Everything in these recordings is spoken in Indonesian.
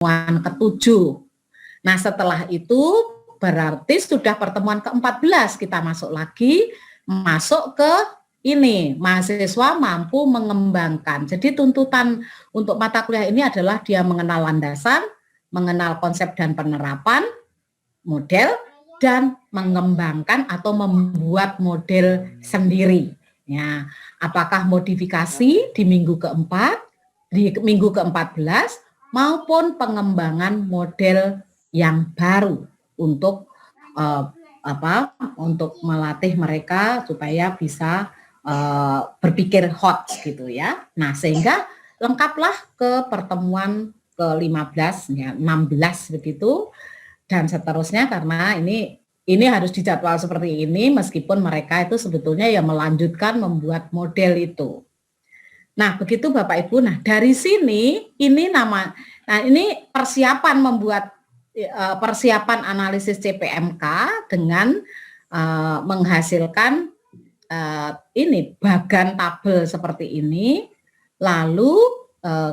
ke-7. Nah, setelah itu berarti sudah pertemuan ke-14, kita masuk ke ini, mahasiswa mampu mengembangkan. Jadi tuntutan untuk mata kuliah ini adalah dia mengenal landasan, mengenal konsep dan penerapan, model, dan mengembangkan atau membuat model sendiri. Ya, apakah modifikasi di minggu keempat, di minggu ke-14, maupun pengembangan model yang baru untuk untuk melatih mereka supaya bisa berpikir hot gitu ya. Nah, sehingga lengkaplah ke pertemuan ke-15 ya, 16 begitu dan seterusnya, karena ini harus dijadwal seperti ini meskipun mereka itu sebetulnya ya melanjutkan membuat model itu. Nah, begitu Bapak Ibu. Nah, dari sini ini persiapan membuat persiapan analisis CPMK dengan menghasilkan ini bagan tabel seperti ini, lalu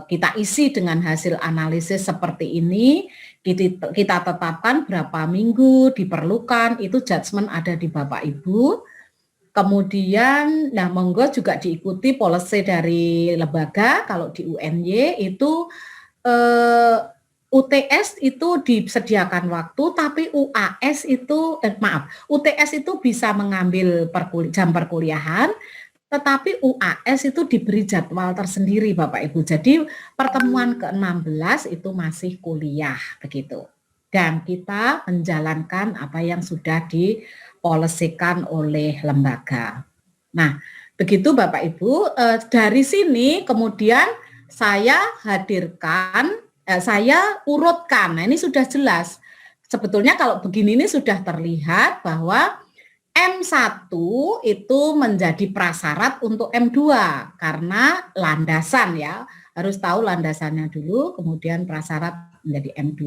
kita isi dengan hasil analisis seperti ini, kita tetapkan berapa minggu diperlukan, itu judgement ada di Bapak Ibu. Kemudian, nah monggo juga diikuti policy dari lembaga. Kalau di UNY itu UTS itu disediakan waktu, tapi UTS itu bisa mengambil jam perkuliahan, tetapi UAS itu diberi jadwal tersendiri Bapak Ibu. Jadi pertemuan ke-16 itu masih kuliah begitu. Dan kita menjalankan apa yang sudah dipolisikan oleh lembaga. Nah, begitu Bapak Ibu. Dari sini kemudian saya hadirkan, saya urutkan. Nah, ini sudah jelas. Sebetulnya kalau begini ini sudah terlihat bahwa M1 itu menjadi prasyarat untuk M2 karena landasan ya, harus tahu landasannya dulu, kemudian prasyarat menjadi M2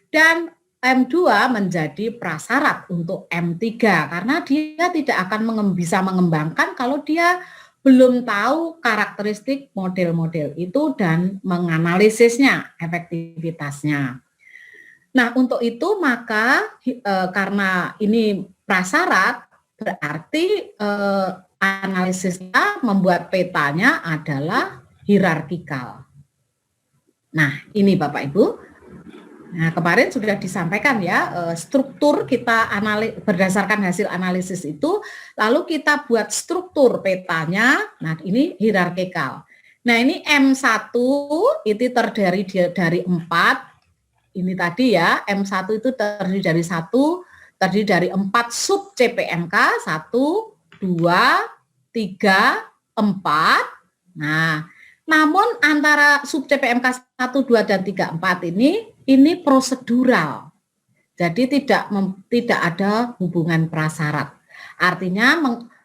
dan M2 menjadi prasyarat untuk M3 karena dia tidak akan bisa mengembangkan kalau dia belum tahu karakteristik model-model itu dan menganalisisnya, efektivitasnya. Nah, untuk itu maka karena ini prasyarat, berarti analisisnya membuat petanya adalah hierarkikal. Nah, ini Bapak Ibu. Nah, kemarin sudah disampaikan ya, struktur kita berdasarkan hasil analisis itu, lalu kita buat struktur petanya, nah ini hierarkikal. Nah, ini M1 itu terdiri dari 4, ini tadi ya, M1 itu terdiri dari 4 sub CPMK, 1, 2, 3, 4. Nah, namun antara sub CPMK 1, 2, dan 3, 4 ini prosedural. Jadi tidak ada hubungan prasyarat. Artinya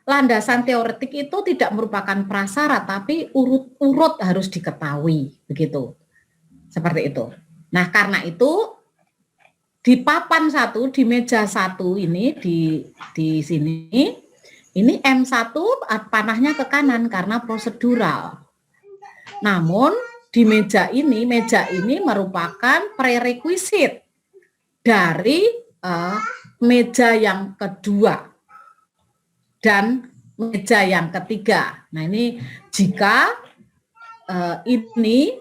landasan teoretik itu tidak merupakan prasyarat, tapi urut-urut harus diketahui, begitu. Seperti itu. Nah, karena itu di papan 1, di meja 1 ini di sini, ini M1 panahnya ke kanan karena prosedural. Namun di meja ini merupakan prerequisite dari meja yang kedua dan meja yang ketiga. Nah, ini jika ini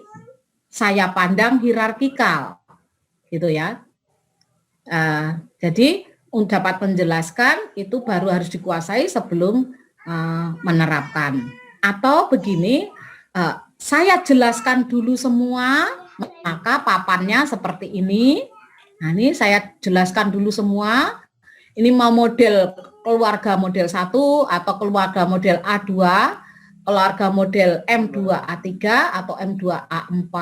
saya pandang hierarkikal, gitu ya. Jadi dapat menjelaskan itu baru harus dikuasai sebelum menerapkan. Atau begini, saya jelaskan dulu semua, maka papannya seperti ini. Nah, ini saya jelaskan dulu semua. Ini mau model keluarga model 1 atau keluarga model A2, keluarga model M2A3 atau M2A4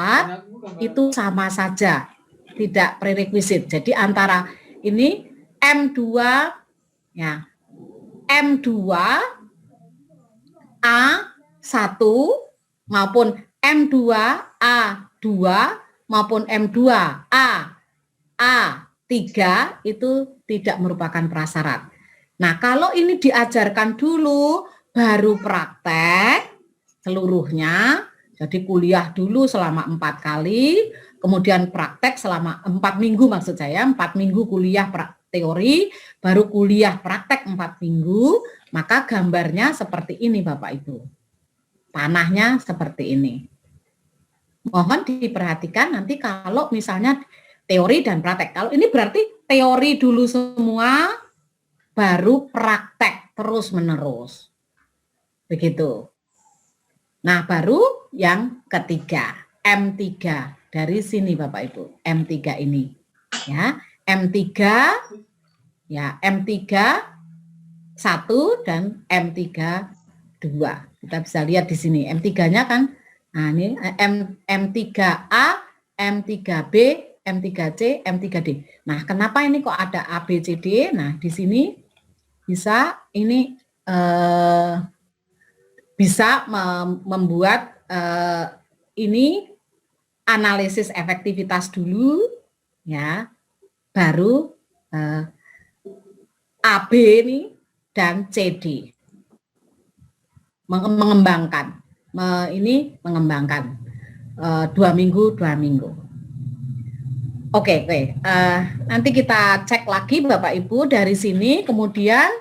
itu sama saja, tidak prerequisite. Jadi antara ini M2 ya, M2A1 maupun M2A2 maupun M2A3 itu tidak merupakan prasyarat. Nah, kalau ini diajarkan dulu baru praktek seluruhnya, jadi kuliah dulu selama 4 kali, kemudian praktek selama 4 minggu maksud saya, 4 minggu kuliah teori, baru kuliah praktek 4 minggu, maka gambarnya seperti ini Bapak Ibu. Panahnya seperti ini. Mohon diperhatikan nanti kalau misalnya teori dan praktek. Kalau ini berarti teori dulu semua, baru praktek terus-menerus. Begitu. Nah, baru yang ketiga, M3 dari sini Bapak Ibu. M3 ini. Ya, M3 ya, M3 1 dan M3 2. Kita bisa lihat di sini M3-nya kan. Nah, ini M3A, M3B, M3C, M3D. Nah, kenapa ini kok ada A, B, C, D? Nah, di sini bisa ini bisa membuat ini analisis efektivitas dulu, ya, baru AB ini dan CD mengembangkan, mengembangkan 2 minggu. Oke. Nanti kita cek lagi Bapak Ibu dari sini, kemudian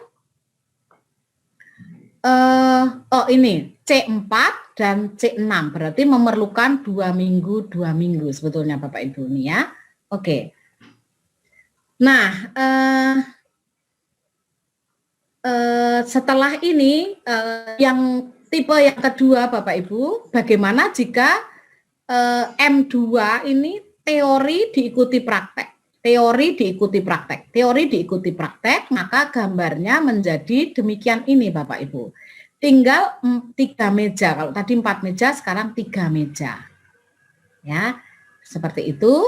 ini C4 dan C6 berarti memerlukan 2 minggu sebetulnya Bapak Ibu nih ya. Oke. Nah, setelah ini yang tipe yang kedua Bapak Ibu, bagaimana jika M2 ini teori diikuti praktek. Teori diikuti praktek, maka gambarnya menjadi demikian ini Bapak Ibu. Tinggal 3 meja, kalau tadi 4 meja, sekarang 3 meja. Ya, seperti itu.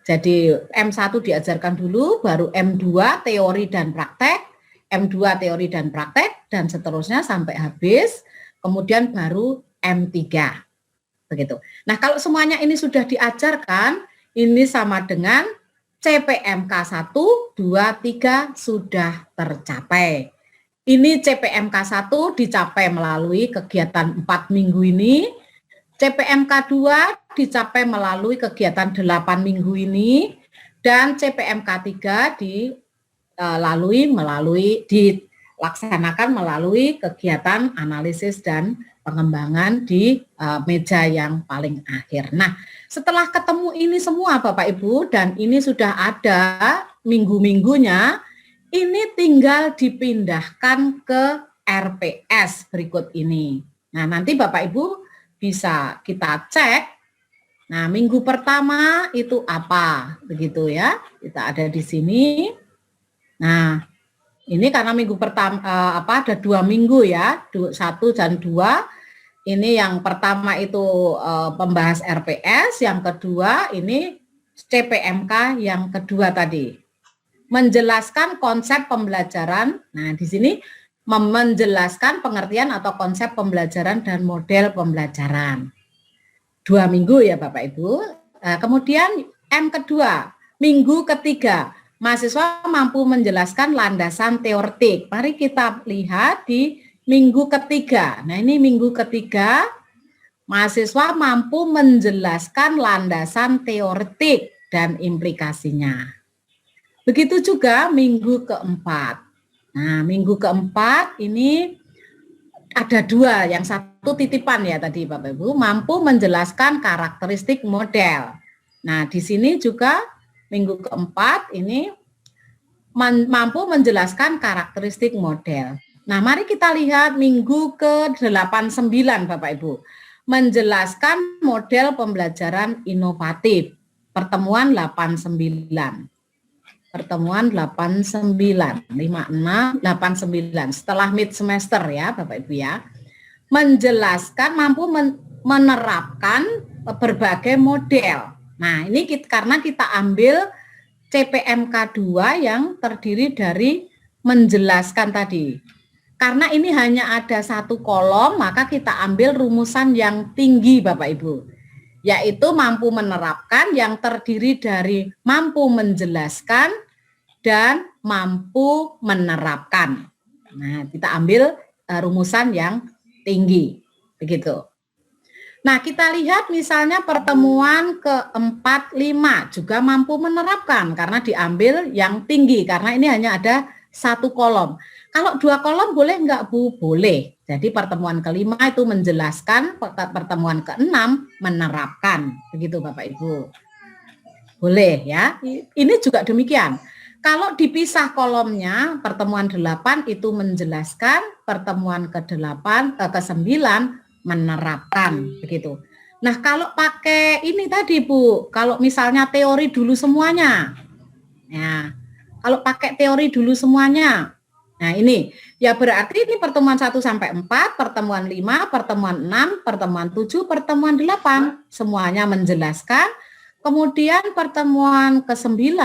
Jadi M1 diajarkan dulu, baru M2 teori dan praktek, M2 teori dan praktek, dan seterusnya sampai habis, kemudian baru M3. Begitu. Nah, kalau semuanya ini sudah diajarkan, ini sama dengan CPMK 1, 2, 3 sudah tercapai. Ini CPMK 1 dicapai melalui kegiatan 4 minggu ini. CPMK 2 dicapai melalui kegiatan 8 minggu ini. Dan CPMK 3 dilaksanakan melalui kegiatan analisis dan pengembangan di meja yang paling akhir. Nah, setelah ketemu ini semua Bapak Ibu, dan ini sudah ada minggu-minggunya, ini tinggal dipindahkan ke RPS berikut ini. Nah, nanti Bapak Ibu bisa kita cek. Nah, minggu pertama itu apa? Begitu ya. Kita ada di sini. Nah, ini karena minggu pertama ada 2 minggu ya, 1 dan 2. Ini yang pertama itu pembahas RPS, yang kedua ini CPMK yang kedua tadi. Menjelaskan konsep pembelajaran. Nah, di sini menjelaskan pengertian atau konsep pembelajaran dan model pembelajaran. 2 minggu ya Bapak Ibu. Kemudian M kedua, minggu ketiga, mahasiswa mampu menjelaskan landasan teoretik. Mari kita lihat di minggu ketiga. Nah, ini minggu ketiga, mahasiswa mampu menjelaskan landasan teoretik dan implikasinya. Begitu juga minggu keempat. Nah, minggu keempat ini ada 2, yang satu titipan ya tadi Bapak Ibu, mampu menjelaskan karakteristik model. Nah, di sini juga minggu keempat ini mampu menjelaskan karakteristik model. Nah, mari kita lihat minggu ke-89 Bapak Ibu. Menjelaskan model pembelajaran inovatif. Pertemuan 89. Pertemuan 89, 56, 89. Setelah mid semester ya Bapak Ibu ya. Menjelaskan, mampu menerapkan berbagai model. Nah, ini karena kita ambil CPMK 2 yang terdiri dari menjelaskan tadi. Karena ini hanya ada 1 kolom, maka kita ambil rumusan yang tinggi Bapak Ibu. Yaitu mampu menerapkan yang terdiri dari mampu menjelaskan dan mampu menerapkan. Nah, kita ambil rumusan yang tinggi. Begitu. Nah, kita lihat misalnya pertemuan keempat, 5 juga mampu menerapkan karena diambil yang tinggi, karena ini hanya ada satu kolom. Kalau 2 kolom boleh enggak, Bu? Boleh. Jadi pertemuan kelima itu menjelaskan, pertemuan keenam menerapkan. Begitu Bapak Ibu. Boleh ya. Ini juga demikian. Kalau dipisah kolomnya, pertemuan 8 itu menjelaskan, pertemuan ke-8 ke-9 menerapkan, begitu. Nah, kalau pakai ini tadi Bu, kalau misalnya teori dulu semuanya. Ya. Kalau pakai teori dulu semuanya. Nah, ini ya berarti ini pertemuan 1 sampai 4, pertemuan 5, pertemuan 6, pertemuan 7, pertemuan 8, semuanya menjelaskan. Kemudian pertemuan ke-9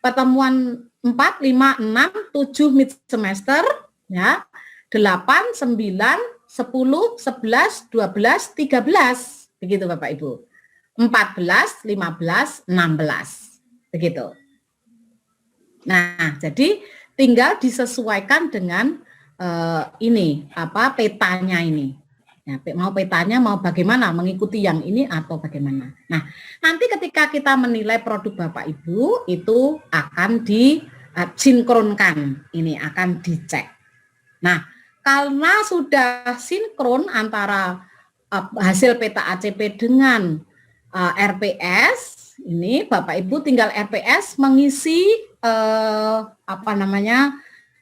pertemuan 4, 5, 6, 7 mid semester ya. 8, 9, 10, 11, 12, 13. Begitu Bapak Ibu. 14, 15, 16. Begitu. Nah, jadi tinggal disesuaikan dengan ini petanya ini. Ya, mau petanya mau bagaimana, mengikuti yang ini atau bagaimana. Nah, nanti ketika kita menilai produk Bapak Ibu itu akan disinkronkan, ini akan dicek. Nah, karena sudah sinkron antara hasil peta ACP dengan RPS, ini Bapak Ibu tinggal RPS mengisi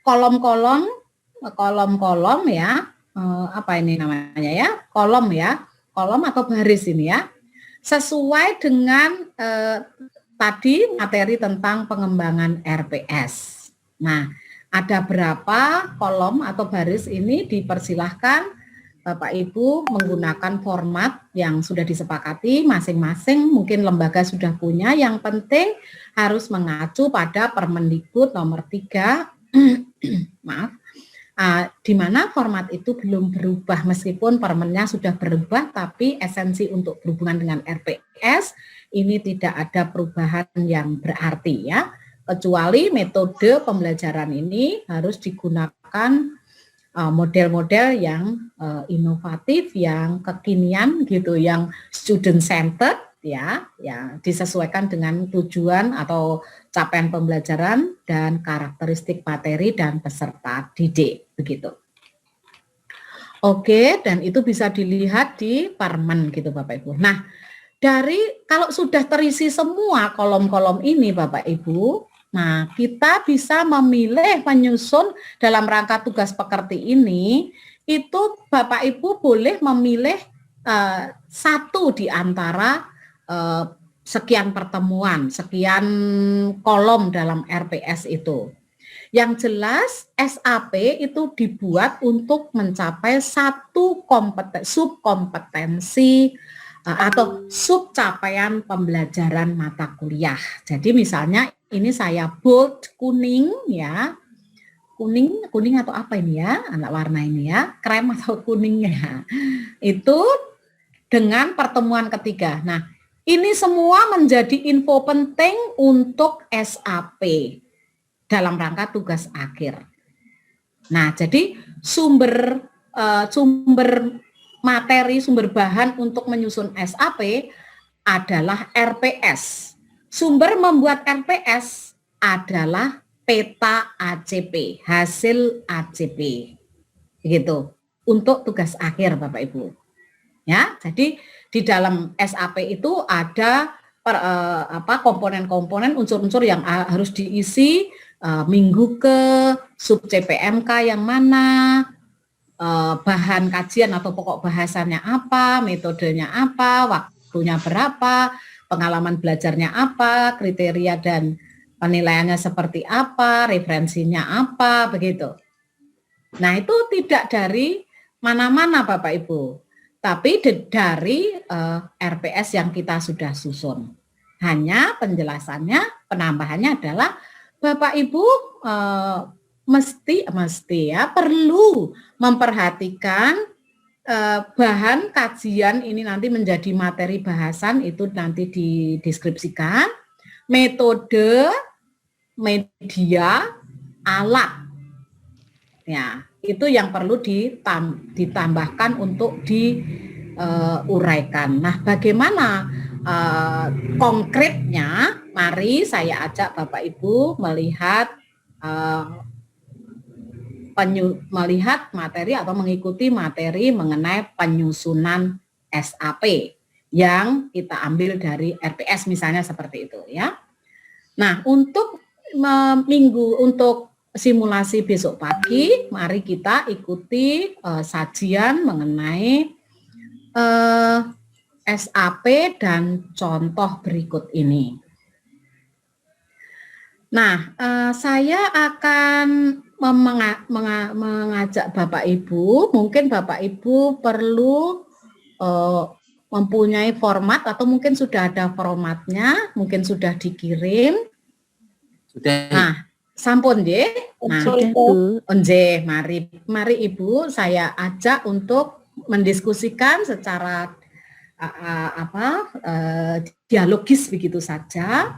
kolom-kolom ya, apa ini namanya ya, kolom atau baris ini ya, sesuai dengan tadi materi tentang pengembangan RPS. Nah, ada berapa kolom atau baris ini dipersilahkan Bapak Ibu menggunakan format yang sudah disepakati masing-masing, mungkin lembaga sudah punya, yang penting harus mengacu pada Permendikbud nomor 3 maaf, di mana format itu belum berubah meskipun permennya sudah berubah, tapi esensi untuk berhubungan dengan RPS ini tidak ada perubahan yang berarti ya, kecuali metode pembelajaran ini harus digunakan model-model yang inovatif, yang kekinian gitu, yang student centered ya, disesuaikan dengan tujuan atau capaian pembelajaran dan karakteristik materi dan peserta didik begitu. Oke, dan itu bisa dilihat di Permen gitu Bapak Ibu. Nah, dari kalau sudah terisi semua kolom-kolom ini Bapak Ibu, nah kita bisa memilih menyusun dalam rangka tugas pekerti ini, itu Bapak Ibu boleh memilih satu di antara sekian pertemuan, sekian kolom dalam RPS itu. Yang jelas SAP itu dibuat untuk mencapai satu subkompetensi atau sub capaian pembelajaran mata kuliah. Jadi misalnya ini saya bold kuning ya. Kuning atau apa ini ya? Anak warna ini ya, krem atau kuningnya. Itu dengan pertemuan ketiga. Nah, ini semua menjadi info penting untuk SAP dalam rangka tugas akhir. Nah, jadi sumber materi, sumber bahan untuk menyusun SAP adalah RPS. Sumber membuat RPS adalah peta ACP, hasil ACP. Begitu. Untuk tugas akhir Bapak Ibu. Ya, jadi di dalam SAP itu ada komponen-komponen, unsur-unsur yang harus diisi minggu ke, sub CPMK yang mana, bahan kajian atau pokok bahasannya apa, metodenya apa, waktunya berapa, pengalaman belajarnya apa, kriteria dan penilaiannya seperti apa, referensinya apa, begitu. Nah, itu tidak dari mana-mana Bapak Ibu, tapi dari RPS yang kita sudah susun. Hanya penjelasannya, penambahannya adalah Bapak Ibu mesti ya perlu memperhatikan bahan kajian ini nanti menjadi materi bahasan, itu nanti dideskripsikan, metode, media, alat. Ya, Itu yang perlu ditambahkan untuk diuraikan. Nah, bagaimana konkretnya? Mari saya ajak Bapak Ibu melihat melihat materi atau mengikuti materi mengenai penyusunan SAP yang kita ambil dari RPS misalnya seperti itu ya. Nah, untuk untuk simulasi besok pagi, mari kita ikuti sajian mengenai SAP dan contoh berikut ini. Nah, saya akan mengajak Bapak Ibu, mungkin Bapak Ibu perlu mempunyai format atau mungkin sudah ada formatnya, mungkin sudah dikirim. Sudah. Nah, sampun nggih. Nah, nggih, mari Ibu saya ajak untuk mendiskusikan secara dialogis begitu saja.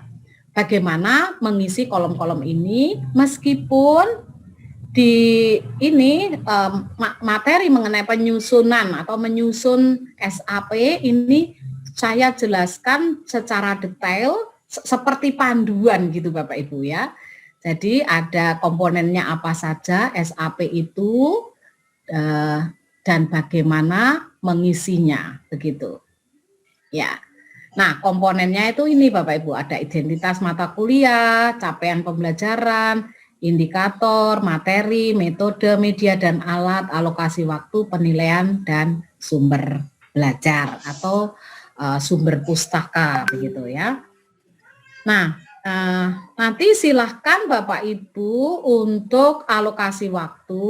Bagaimana mengisi kolom-kolom ini meskipun di ini materi mengenai penyusunan atau menyusun SAP ini saya jelaskan secara detail seperti panduan gitu Bapak Ibu ya. Jadi ada komponennya apa saja SAP itu dan bagaimana mengisinya begitu. Ya. Nah, komponennya itu ini Bapak Ibu, ada identitas mata kuliah, capaian pembelajaran, indikator, materi, metode, media dan alat, alokasi waktu, penilaian dan sumber belajar atau sumber pustaka begitu ya. Nah, nanti silahkan Bapak Ibu untuk alokasi waktu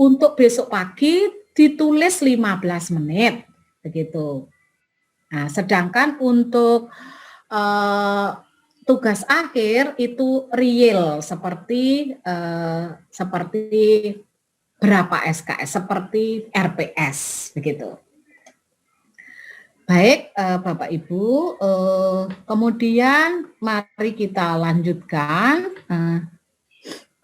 untuk besok pagi ditulis 15 menit begitu. Nah, sedangkan untuk tugas akhir itu real seperti berapa SKS, seperti RPS begitu. Baik, Bapak Ibu, kemudian mari kita lanjutkan.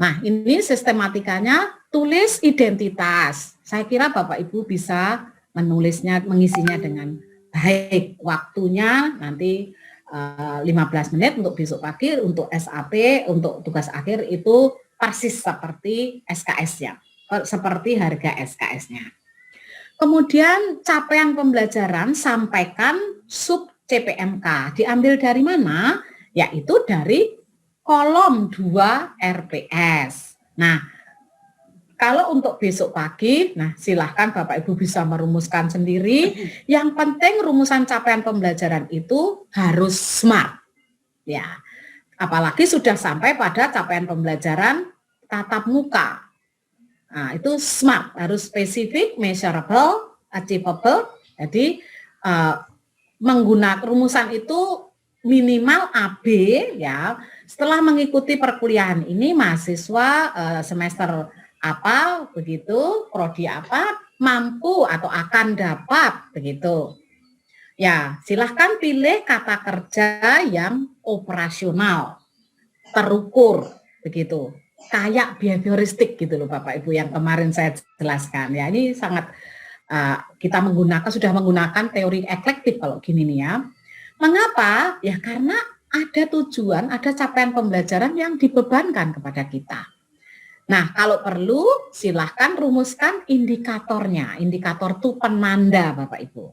Nah, ini sistematikanya tulis identitas. Saya kira Bapak Ibu bisa menulisnya, mengisinya dengan baik. Waktunya nanti 15 menit untuk besok pagi, untuk SAP, untuk tugas akhir itu persis seperti SKS-nya, seperti harga SKS-nya. Kemudian capaian pembelajaran sampaikan sub CPMK. Diambil dari mana? Yaitu dari kolom 2 RPS. Nah, kalau untuk besok pagi, nah silahkan Bapak Ibu bisa merumuskan sendiri. Yang penting rumusan capaian pembelajaran itu harus SMART. Ya, apalagi sudah sampai pada capaian pembelajaran tatap muka. Nah, itu SMART, harus spesifik, measurable, achievable. Jadi menggunakan rumusan itu minimal AB ya. Setelah mengikuti perkuliahan ini mahasiswa semester apa begitu, prodi apa, mampu atau akan dapat begitu. Ya, silahkan pilih kata kerja yang operasional, terukur begitu. Kayak behavioristik gitu loh Bapak Ibu yang kemarin saya jelaskan. Ya, ini sangat kita sudah menggunakan teori eklektik kalau gini nih ya. Mengapa? Ya karena ada tujuan, ada capaian pembelajaran yang dibebankan kepada kita. Nah, kalau perlu silahkan rumuskan indikatornya. Indikator itu penanda Bapak Ibu.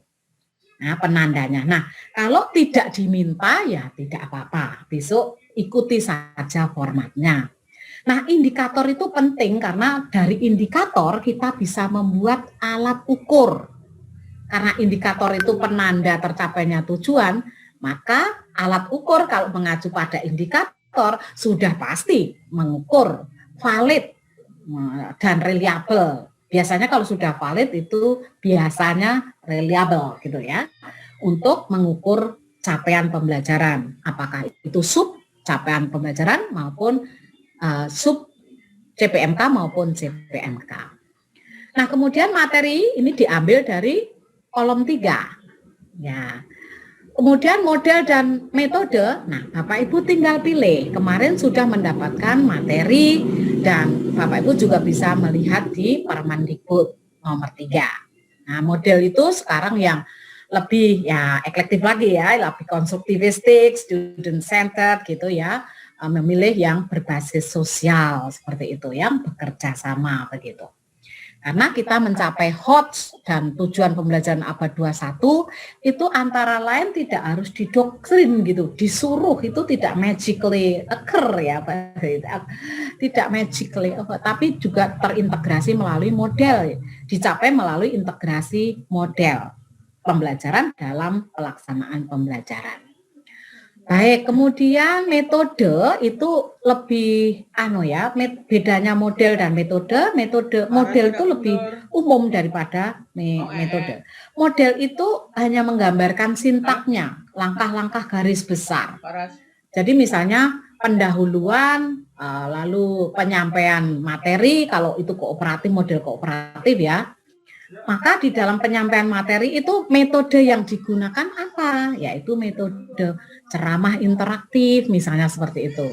Nah, penandanya. Nah, kalau tidak diminta ya tidak apa-apa. Besok ikuti saja formatnya. Nah, indikator itu penting karena dari indikator kita bisa membuat alat ukur. Karena indikator itu penanda tercapainya tujuan, maka alat ukur kalau mengacu pada indikator sudah pasti mengukur valid dan reliable. Biasanya kalau sudah valid itu biasanya reliable gitu ya. Untuk mengukur capaian pembelajaran. Apakah itu sub capaian pembelajaran maupun sub CPMK maupun CPMK. Nah, kemudian materi ini diambil dari kolom 3. Ya. Kemudian model dan metode, nah Bapak Ibu tinggal pilih. Kemarin sudah mendapatkan materi Dan Bapak Ibu juga bisa melihat di Permendikbud nomor 3. Nah, model itu sekarang yang lebih ya eklektif lagi ya, lebih konstruktivistik, student centered gitu ya, memilih yang berbasis sosial seperti itu, yang bekerja sama begitu. Karena kita mencapai HOTS dan tujuan pembelajaran abad 21 itu antara lain tidak harus didoktrin gitu, disuruh, itu tidak magically occur ya, tidak magically, tapi juga terintegrasi melalui model, dicapai melalui integrasi model pembelajaran dalam pelaksanaan pembelajaran. Baik, kemudian metode itu lebih bedanya model dan metode model itu lebih umum daripada metode. Model itu hanya menggambarkan sintaknya, langkah-langkah garis besar. Jadi misalnya pendahuluan, lalu penyampaian materi, kalau itu kooperatif, model kooperatif ya. Maka di dalam penyampaian materi itu metode yang digunakan apa? Yaitu metode ceramah interaktif misalnya seperti itu.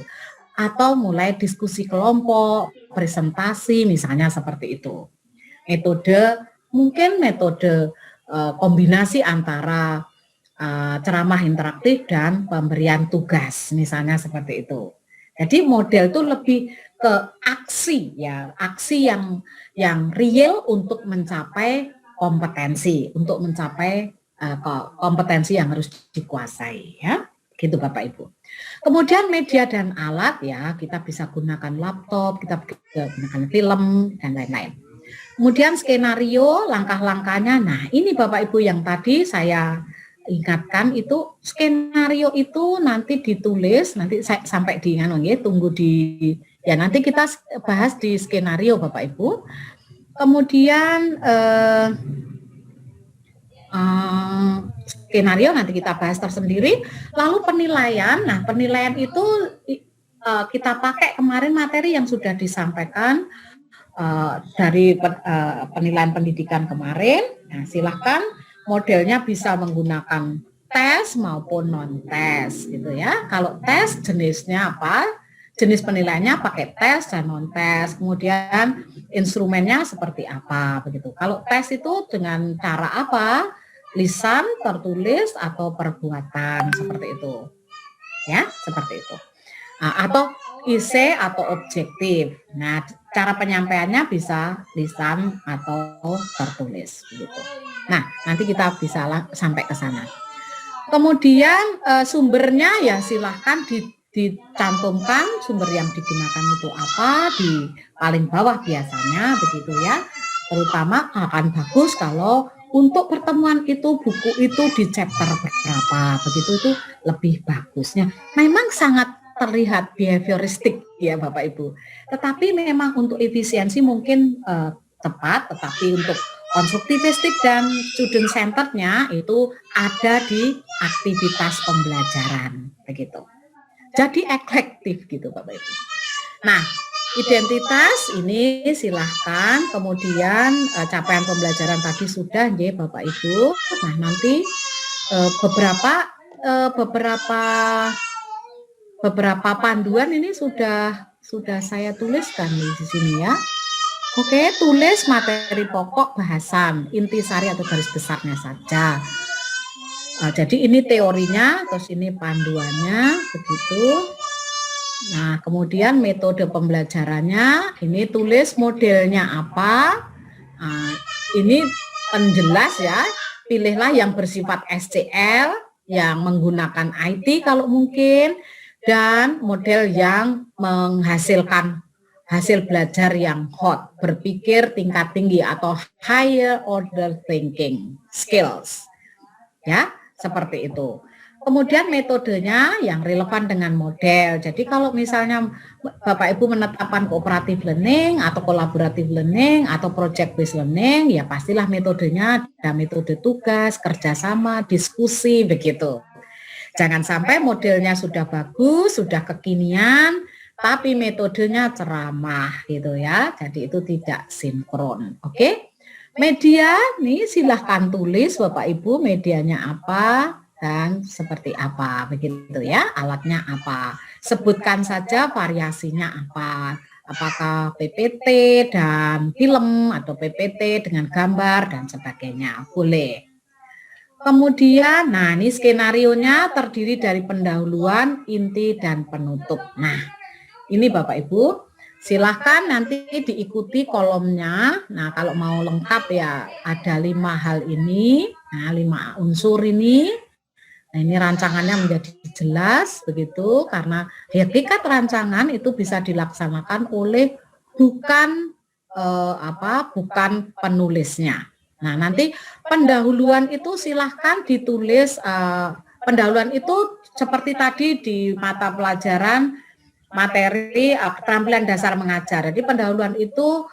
Atau mulai diskusi kelompok, presentasi misalnya seperti itu. Mungkin metode kombinasi antara ceramah interaktif dan pemberian tugas misalnya seperti itu. Jadi model itu lebih ke aksi ya, aksi yang real untuk mencapai kompetensi, kompetensi yang harus dikuasai ya. Gitu Bapak Ibu. Kemudian media dan alat ya, kita bisa gunakan laptop, kita bisa gunakan film dan lain-lain. Kemudian skenario, langkah-langkahnya. Nah, ini Bapak Ibu yang tadi saya ingatkan, itu skenario itu nanti ditulis, nanti saya sampai di tunggu di ya, nanti kita bahas di skenario Bapak Ibu. Kemudian skenario nanti kita bahas tersendiri. Lalu penilaian, nah penilaian itu kita pakai kemarin materi yang sudah disampaikan dari penilaian pendidikan kemarin. Nah, silahkan modelnya bisa menggunakan tes maupun non-tes gitu ya. Kalau tes jenisnya apa? Jenis penilaiannya pakai tes dan non-tes. Kemudian instrumennya seperti apa begitu. Kalau tes itu dengan cara apa? Lisan, tertulis, atau perbuatan seperti itu. Ya, seperti itu. Nah, atau isi atau objektif. Nah, cara penyampaiannya bisa lisan atau tertulis begitu. Nah, nanti kita bisa sampai ke sana. Kemudian sumbernya ya silahkan dicantumkan sumber yang digunakan itu apa di paling bawah biasanya begitu ya. Terutama akan bagus kalau untuk pertemuan itu buku itu di chapter berapa begitu, itu lebih bagusnya. Memang sangat terlihat behavioristik ya Bapak Ibu. Tetapi memang untuk efisiensi mungkin tepat, tetapi untuk konstruktivistik dan student centerednya itu ada di aktivitas pembelajaran begitu. Jadi eklektif gitu Bapak Ibu. Nah, identitas ini silahkan, kemudian capaian pembelajaran tadi sudah ya Bapak Ibu. Nah, nanti beberapa panduan ini sudah saya tuliskan di sini ya. Oke, tulis materi pokok bahasan, intisari atau garis besarnya saja. Jadi ini teorinya, terus ini panduannya, begitu. Nah, kemudian metode pembelajarannya, ini tulis modelnya apa. Ini penjelas ya, pilihlah yang bersifat SCL, yang menggunakan IT kalau mungkin, dan model yang menghasilkan hasil belajar yang hot, berpikir tingkat tinggi atau higher order thinking skills. Ya, seperti itu. Kemudian metodenya yang relevan dengan model. Jadi kalau misalnya Bapak Ibu menetapkan cooperative learning atau collaborative learning atau project based learning, ya pastilah metodenya ada metode tugas, kerjasama, diskusi, begitu. Jangan sampai modelnya sudah bagus, sudah kekinian, tapi metodenya ceramah gitu ya. Jadi itu tidak sinkron. Oke. Media nih silahkan tulis Bapak Ibu medianya apa dan seperti apa begitu ya. Alatnya apa. Sebutkan saja variasinya apa. apakah PPT dan film atau PPT dengan gambar dan sebagainya, boleh. Kemudian, nah ini skenarionya terdiri dari pendahuluan, inti, dan penutup. Nah, ini Bapak Ibu, silahkan nanti diikuti kolomnya. Nah, kalau mau lengkap ya ada 5 hal ini, nah 5 unsur ini. Nah, ini rancangannya menjadi jelas begitu karena hakikat rancangan itu bisa dilaksanakan oleh bukan bukan penulisnya. Nah, nanti pendahuluan itu silahkan ditulis, pendahuluan itu seperti tadi di mata pelajaran materi keterampilan dasar mengajar. Jadi pendahuluan itu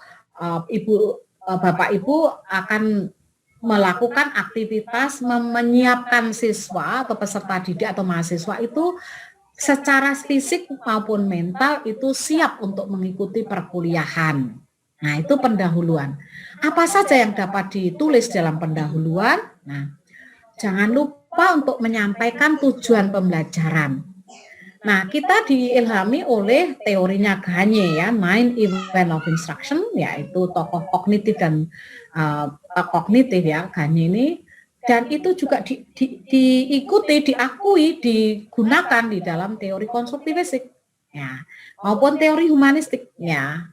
Bapak Ibu akan melakukan aktivitas menyiapkan siswa atau peserta didik atau mahasiswa itu secara fisik maupun mental itu siap untuk mengikuti perkuliahan. Nah, itu pendahuluan. Apa saja yang dapat ditulis dalam pendahuluan? Nah, jangan lupa untuk menyampaikan tujuan pembelajaran. Nah, kita diilhami oleh teorinya Gagne ya, 9 Event of Instruction, yaitu tokoh kognitif dan kognitif ya, Gagne ini. Dan itu juga diikuti, diakui, digunakan di dalam teori konstruktivistik ya, maupun teori humanistik ya,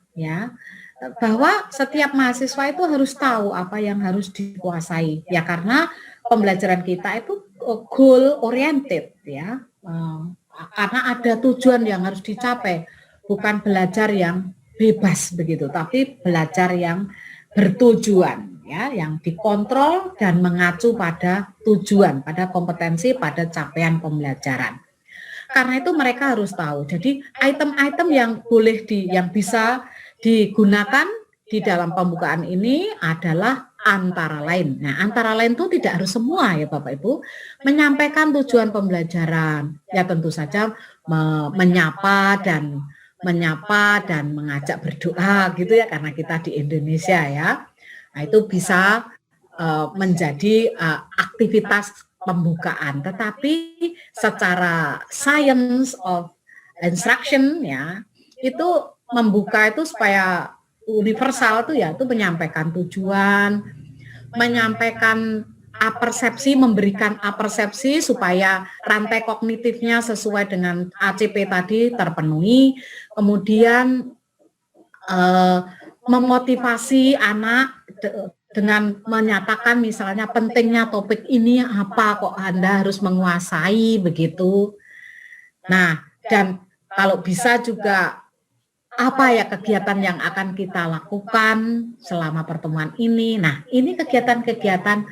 bahwa setiap mahasiswa itu harus tahu apa yang harus dikuasai ya, karena pembelajaran kita itu goal oriented ya, karena ada tujuan yang harus dicapai, bukan belajar yang bebas begitu, tapi belajar yang bertujuan ya, yang dikontrol dan mengacu pada tujuan, pada kompetensi, pada capaian pembelajaran. Karena itu mereka harus tahu. Jadi item-item yang yang bisa digunakan di dalam pembukaan ini adalah antara lain. Nah, antara lain itu tidak harus semua ya Bapak Ibu. Menyampaikan tujuan pembelajaran, ya tentu saja menyapa dan mengajak berdoa gitu ya, karena kita di Indonesia ya. Nah, itu bisa menjadi aktivitas pembukaan. Tetapi secara science of instruction ya, itu membuka itu supaya universal tuh ya, itu menyampaikan tujuan, menyampaikan apersepsi, memberikan apersepsi supaya rantai kognitifnya sesuai dengan ACP tadi terpenuhi, kemudian memotivasi anak dengan menyatakan misalnya pentingnya topik ini apa, kok Anda harus menguasai begitu. Nah, dan kalau bisa juga apa ya kegiatan yang akan kita lakukan selama pertemuan ini. Nah, ini kegiatan-kegiatan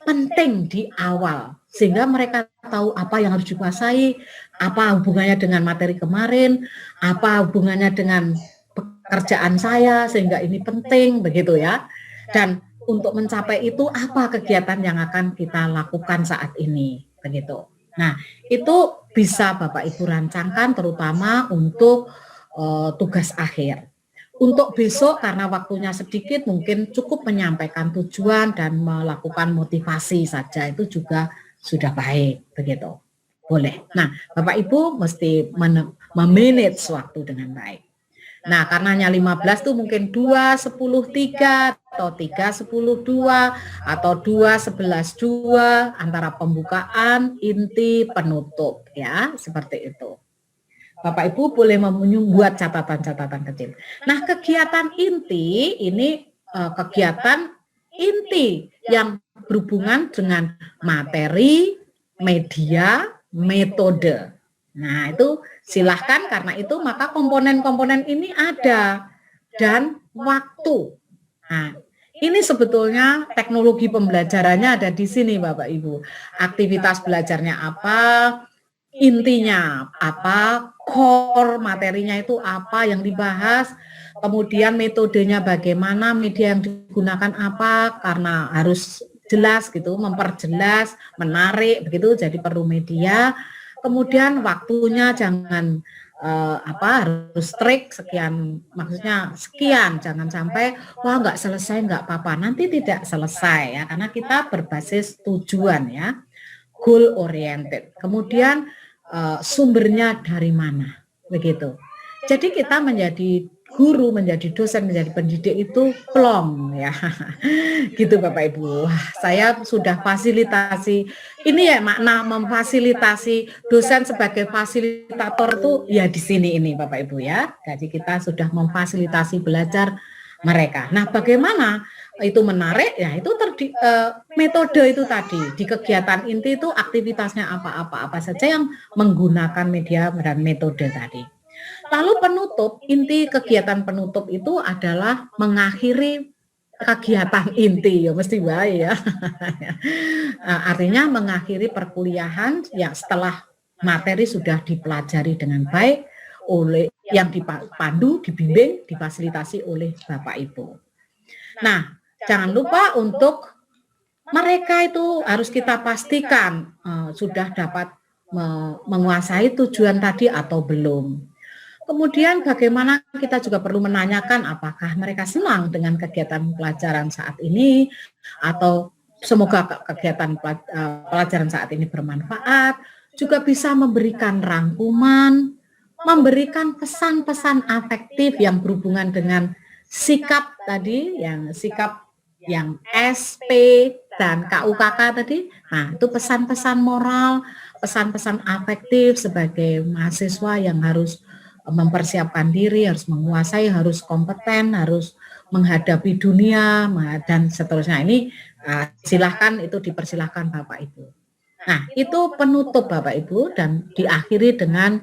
penting di awal sehingga mereka tahu apa yang harus dikuasai, apa hubungannya dengan materi kemarin, apa hubungannya dengan pekerjaan saya sehingga ini penting begitu ya. Dan untuk mencapai itu apa kegiatan yang akan kita lakukan saat ini begitu. Nah, itu bisa Bapak Ibu rancangkan terutama untuk tugas akhir. Untuk besok karena waktunya sedikit mungkin cukup menyampaikan tujuan dan melakukan motivasi saja, itu juga sudah baik begitu. Boleh. Nah, Bapak Ibu mesti memanage waktu dengan baik. Nah, karenanya 15 tuh mungkin 2, 10, 3 atau 3, 10, 2 atau 2, 11, 2 antara pembukaan, inti, penutup ya, seperti itu. Bapak Ibu boleh membuat catatan-catatan kecil. Nah, kegiatan inti ini kegiatan inti yang berhubungan dengan materi, media, metode. Nah, itu silahkan karena itu maka komponen-komponen ini ada dan waktu. Nah, ini sebetulnya teknologi pembelajarannya ada di sini Bapak Ibu. Aktivitas belajarnya apa? Intinya apa, core materinya itu apa yang dibahas, kemudian metodenya bagaimana, media yang digunakan apa, karena harus jelas gitu, memperjelas, menarik begitu, jadi perlu media. Kemudian waktunya jangan harus strict sekian, maksudnya sekian, jangan sampai wah nggak selesai nggak apa-apa, nanti tidak selesai ya, karena kita berbasis tujuan ya, goal oriented. Kemudian sumbernya dari mana begitu. Jadi kita menjadi guru, menjadi dosen, menjadi pendidik itu plong ya. Gitu Bapak Ibu. Wah, saya sudah fasilitasi. Ini ya makna memfasilitasi dosen sebagai fasilitator tuh ya di sini ini Bapak Ibu ya. Jadi kita sudah memfasilitasi belajar mereka. Nah, bagaimana itu menarik ya itu metode itu tadi di kegiatan inti itu aktivitasnya apa saja yang menggunakan media dan metode tadi. Lalu penutup, inti kegiatan penutup itu adalah mengakhiri kegiatan inti ya mesti baik ya. Artinya mengakhiri perkuliahan ya setelah materi sudah dipelajari dengan baik oleh yang dipandu, dibimbing, difasilitasi oleh Bapak Ibu. Nah, jangan lupa untuk mereka itu harus kita pastikan sudah dapat menguasai tujuan tadi atau belum. Kemudian bagaimana kita juga perlu menanyakan apakah mereka senang dengan kegiatan pelajaran saat ini atau semoga kegiatan pelajaran saat ini bermanfaat, juga bisa memberikan rangkuman, memberikan pesan-pesan afektif yang berhubungan dengan sikap tadi, yang sikap yang SP dan KUKK tadi. Nah, itu pesan-pesan moral, pesan-pesan afektif sebagai mahasiswa yang harus mempersiapkan diri, harus menguasai, harus kompeten, harus menghadapi dunia dan seterusnya. Ini silahkan itu dipersilahkan Bapak Ibu. Nah, itu penutup Bapak Ibu dan diakhiri dengan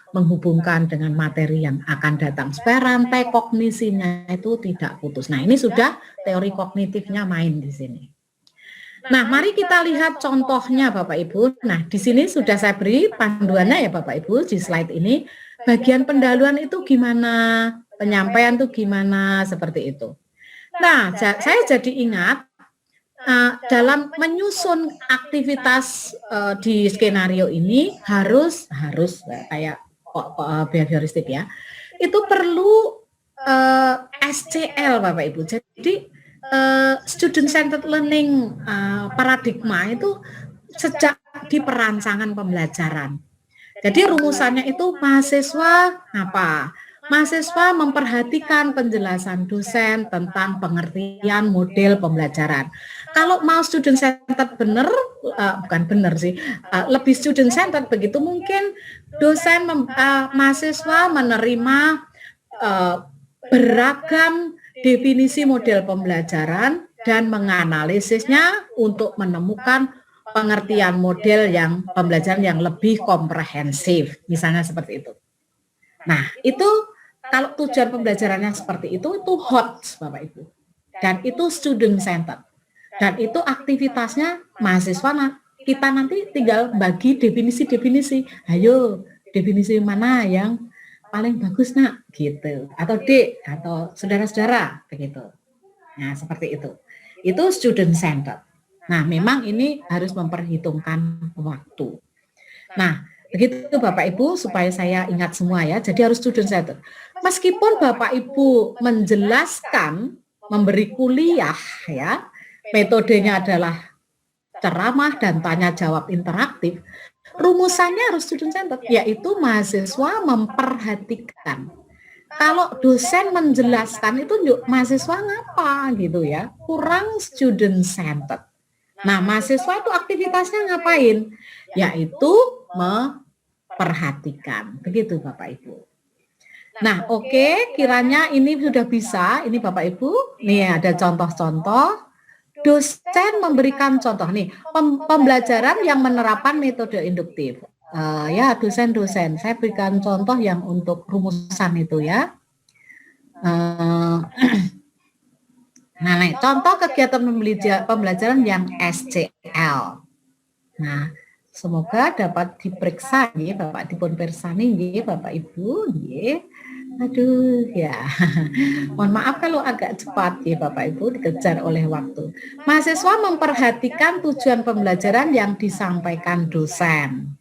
menghubungkan dengan materi yang akan datang supaya rantai kognisinya itu tidak putus. Nah, ini sudah teori kognitifnya main di sini. Nah, mari kita lihat contohnya Bapak Ibu. Nah, di sini sudah saya beri panduannya ya Bapak Ibu di slide ini. Bagian pendahuluan itu gimana, penyampaian itu gimana, seperti itu. Nah, saya jadi ingat dalam menyusun aktivitas di skenario ini harus kayak behavioristik ya, itu perlu SCL Bapak Ibu. Jadi student centered learning paradigma itu sejak di perancangan pembelajaran. Jadi rumusannya itu mahasiswa apa? Mahasiswa memperhatikan penjelasan dosen tentang pengertian model pembelajaran. Kalau mau student centered benar, bukan benar sih, lebih student centered begitu mungkin dosen mahasiswa menerima beragam definisi model pembelajaran dan menganalisisnya untuk menemukan pengertian model yang pembelajaran yang lebih komprehensif, misalnya seperti itu. Nah, itu kalau tujuan pembelajarannya seperti itu hot Bapak Ibu. Dan itu student centered. Dan itu aktivitasnya mahasiswa kita nanti tinggal bagi definisi-definisi. Ayo, definisi mana yang paling bagus nak gitu, atau D atau saudara-saudara begitu. Nah, seperti itu. Itu student centered. Nah, memang ini harus memperhitungkan waktu. Nah, begitu Bapak Ibu supaya saya ingat semua ya. Jadi harus student centered. Meskipun Bapak Ibu menjelaskan, memberi kuliah ya, metodenya adalah ceramah dan tanya jawab interaktif, rumusannya harus student centered, yaitu mahasiswa memperhatikan. Kalau dosen menjelaskan itu mahasiswa ngapa gitu ya, kurang student centered. Nah, mahasiswa itu aktivitasnya ngapain? Yaitu memperhatikan. Begitu Bapak Ibu. Nah, oke, kiranya ini sudah bisa. Ini Bapak Ibu, nih ada contoh-contoh. Dosen memberikan contoh nih, pembelajaran yang menerapkan metode induktif. Ya, dosen-dosen, saya berikan contoh yang untuk rumusan itu ya. Nah, contoh kegiatan pembelajaran yang SCL. Nah, semoga dapat diperiksa ya Bapak dipun persani ya Bapak Ibu ya. Aduh ya. Mohon maaf kalau agak cepat ya Bapak Ibu, dikejar oleh waktu. Mahasiswa memperhatikan tujuan pembelajaran yang disampaikan dosen.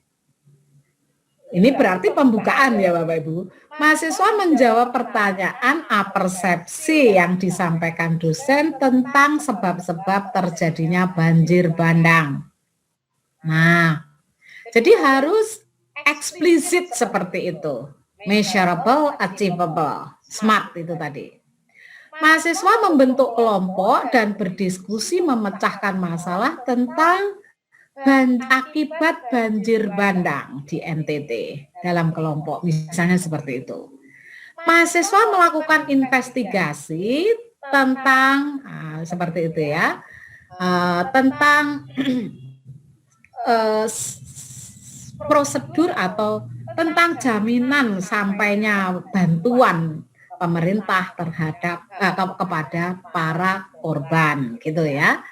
Ini berarti pembukaan ya Bapak Ibu. Mahasiswa menjawab pertanyaan persepsi yang disampaikan dosen tentang sebab-sebab terjadinya banjir bandang. Nah, jadi harus eksplisit seperti itu. measurable, achievable, SMART itu tadi. Mahasiswa membentuk kelompok dan berdiskusi memecahkan masalah tentang akibat banjir bandang di NTT dalam kelompok, misalnya seperti itu. Mahasiswa melakukan investigasi tentang seperti itu ya, tentang prosedur atau tentang jaminan sampainya bantuan pemerintah terhadap kepada para korban gitu ya,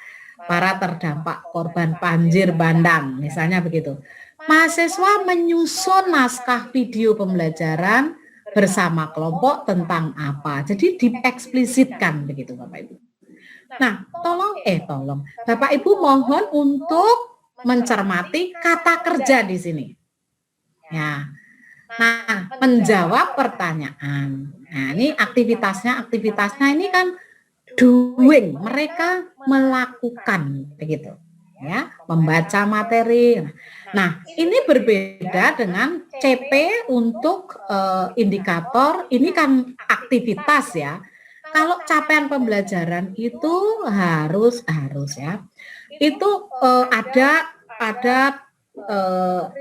para terdampak korban banjir bandang misalnya begitu. Mahasiswa menyusun naskah video pembelajaran bersama kelompok tentang apa, jadi dieksplisitkan begitu Bapak Ibu. Nah, tolong Bapak Ibu mohon untuk mencermati kata kerja di sini. Ya. Nah, menjawab pertanyaan. Nah, ini aktivitasnya ini kan doing, mereka melakukan begitu. Ya, membaca materi. Nah, ini berbeda dengan CP untuk indikator, ini kan aktivitas ya. Kalau capaian pembelajaran itu harus ya. Itu ada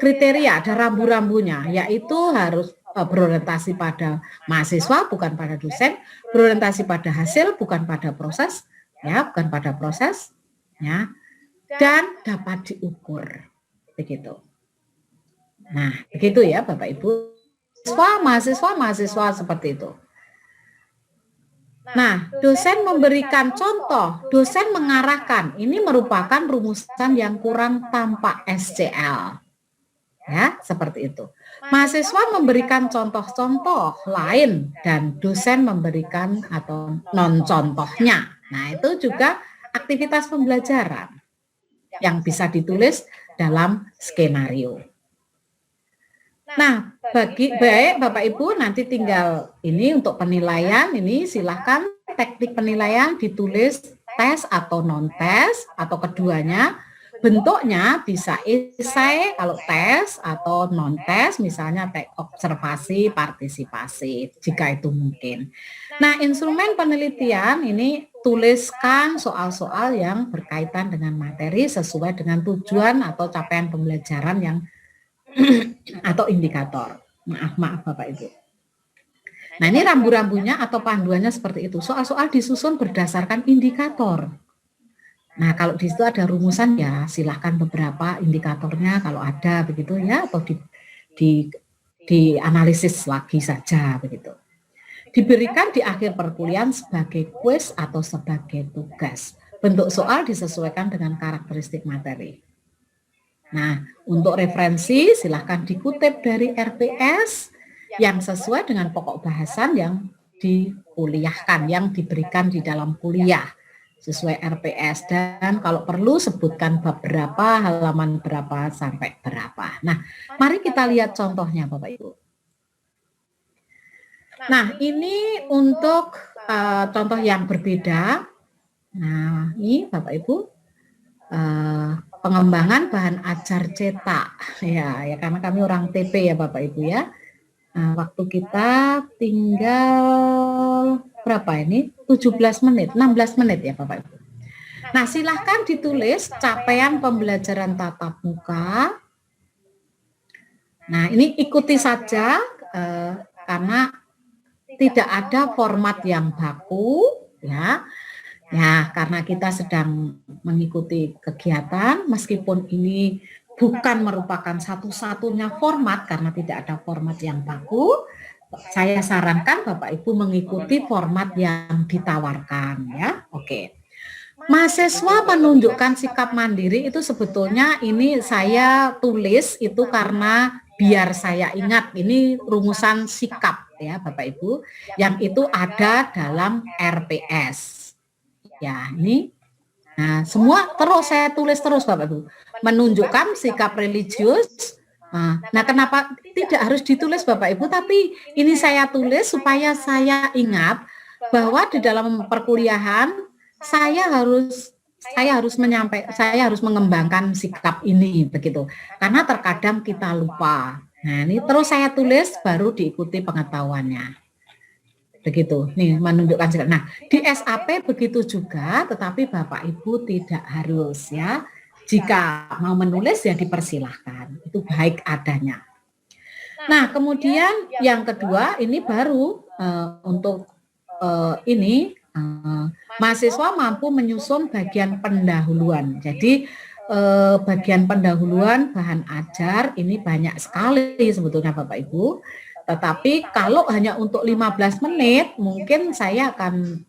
kriteria, ada rambu-rambunya, yaitu harus berorientasi pada mahasiswa bukan pada dosen, berorientasi pada hasil bukan pada proses, ya, bukan pada proses, ya, dan dapat diukur, begitu. Nah, begitu ya Bapak Ibu, mahasiswa seperti itu. Nah, dosen memberikan contoh, dosen mengarahkan, ini merupakan rumusan yang kurang tampak SCL. Ya, seperti itu. Mahasiswa memberikan contoh-contoh lain dan dosen memberikan atau non-contohnya. Nah, itu juga aktivitas pembelajaran yang bisa ditulis dalam skenario. Nah, baik Bapak Ibu, nanti tinggal ini untuk penilaian, ini silahkan teknik penilaian ditulis tes atau non-tes atau keduanya. Bentuknya bisa esai kalau tes atau non-tes, misalnya observasi, partisipasi, jika itu mungkin. Nah, instrumen penelitian ini tuliskan soal-soal yang berkaitan dengan materi sesuai dengan tujuan atau capaian pembelajaran yang atau indikator. Maaf Bapak Ibu. Nah, ini rambu-rambunya atau panduannya seperti itu. Soal-soal disusun berdasarkan indikator. Nah, kalau di situ ada rumusan ya silahkan beberapa indikatornya kalau ada begitu ya, atau di analisis lagi saja begitu. Diberikan di akhir perkuliahan sebagai kuis atau sebagai tugas. Bentuk soal disesuaikan dengan karakteristik materi. Nah, untuk referensi silahkan dikutip dari RPS yang sesuai dengan pokok bahasan yang dikuliahkan, yang diberikan di dalam kuliah sesuai RPS, dan kalau perlu sebutkan bab berapa, halaman berapa sampai berapa. Nah, mari kita lihat contohnya Bapak Ibu. Nah, ini untuk contoh yang berbeda. Nah, ini Bapak Ibu. Pengembangan bahan ajar cetak ya karena kami orang TP ya Bapak Ibu ya. Waktu kita tinggal berapa ini? 16 menit ya Bapak Ibu. Nah, silahkan ditulis capaian pembelajaran tatap muka. Nah, ini ikuti saja karena tidak ada format yang baku ya. Ya, karena kita sedang mengikuti kegiatan, meskipun ini bukan merupakan satu-satunya format, karena tidak ada format yang baku, saya sarankan Bapak Ibu mengikuti format yang ditawarkan ya. Oke. Mahasiswa menunjukkan sikap mandiri itu sebetulnya ini saya tulis itu karena biar saya ingat, ini rumusan sikap ya Bapak Ibu, yang itu ada dalam RPS. Ya, ini nah, semua terus saya tulis terus Bapak Ibu. Menunjukkan sikap religius. Nah, kenapa tidak harus ditulis Bapak Ibu, tapi ini saya tulis supaya saya ingat bahwa di dalam perkuliahan saya harus mengembangkan sikap ini begitu. Karena terkadang kita lupa Nah, ini terus saya tulis baru diikuti pengetahuannya. Begitu, nih menunjukkan sikap. Nah, di SAP begitu juga, tetapi Bapak Ibu tidak harus ya. Jika mau menulis ya dipersilahkan, itu baik adanya. Nah, kemudian yang kedua ini baru untuk ini mahasiswa mampu menyusun bagian pendahuluan. Jadi bagian pendahuluan bahan ajar ini banyak sekali sebetulnya Bapak Ibu. Tetapi kalau hanya untuk 15 menit mungkin saya akan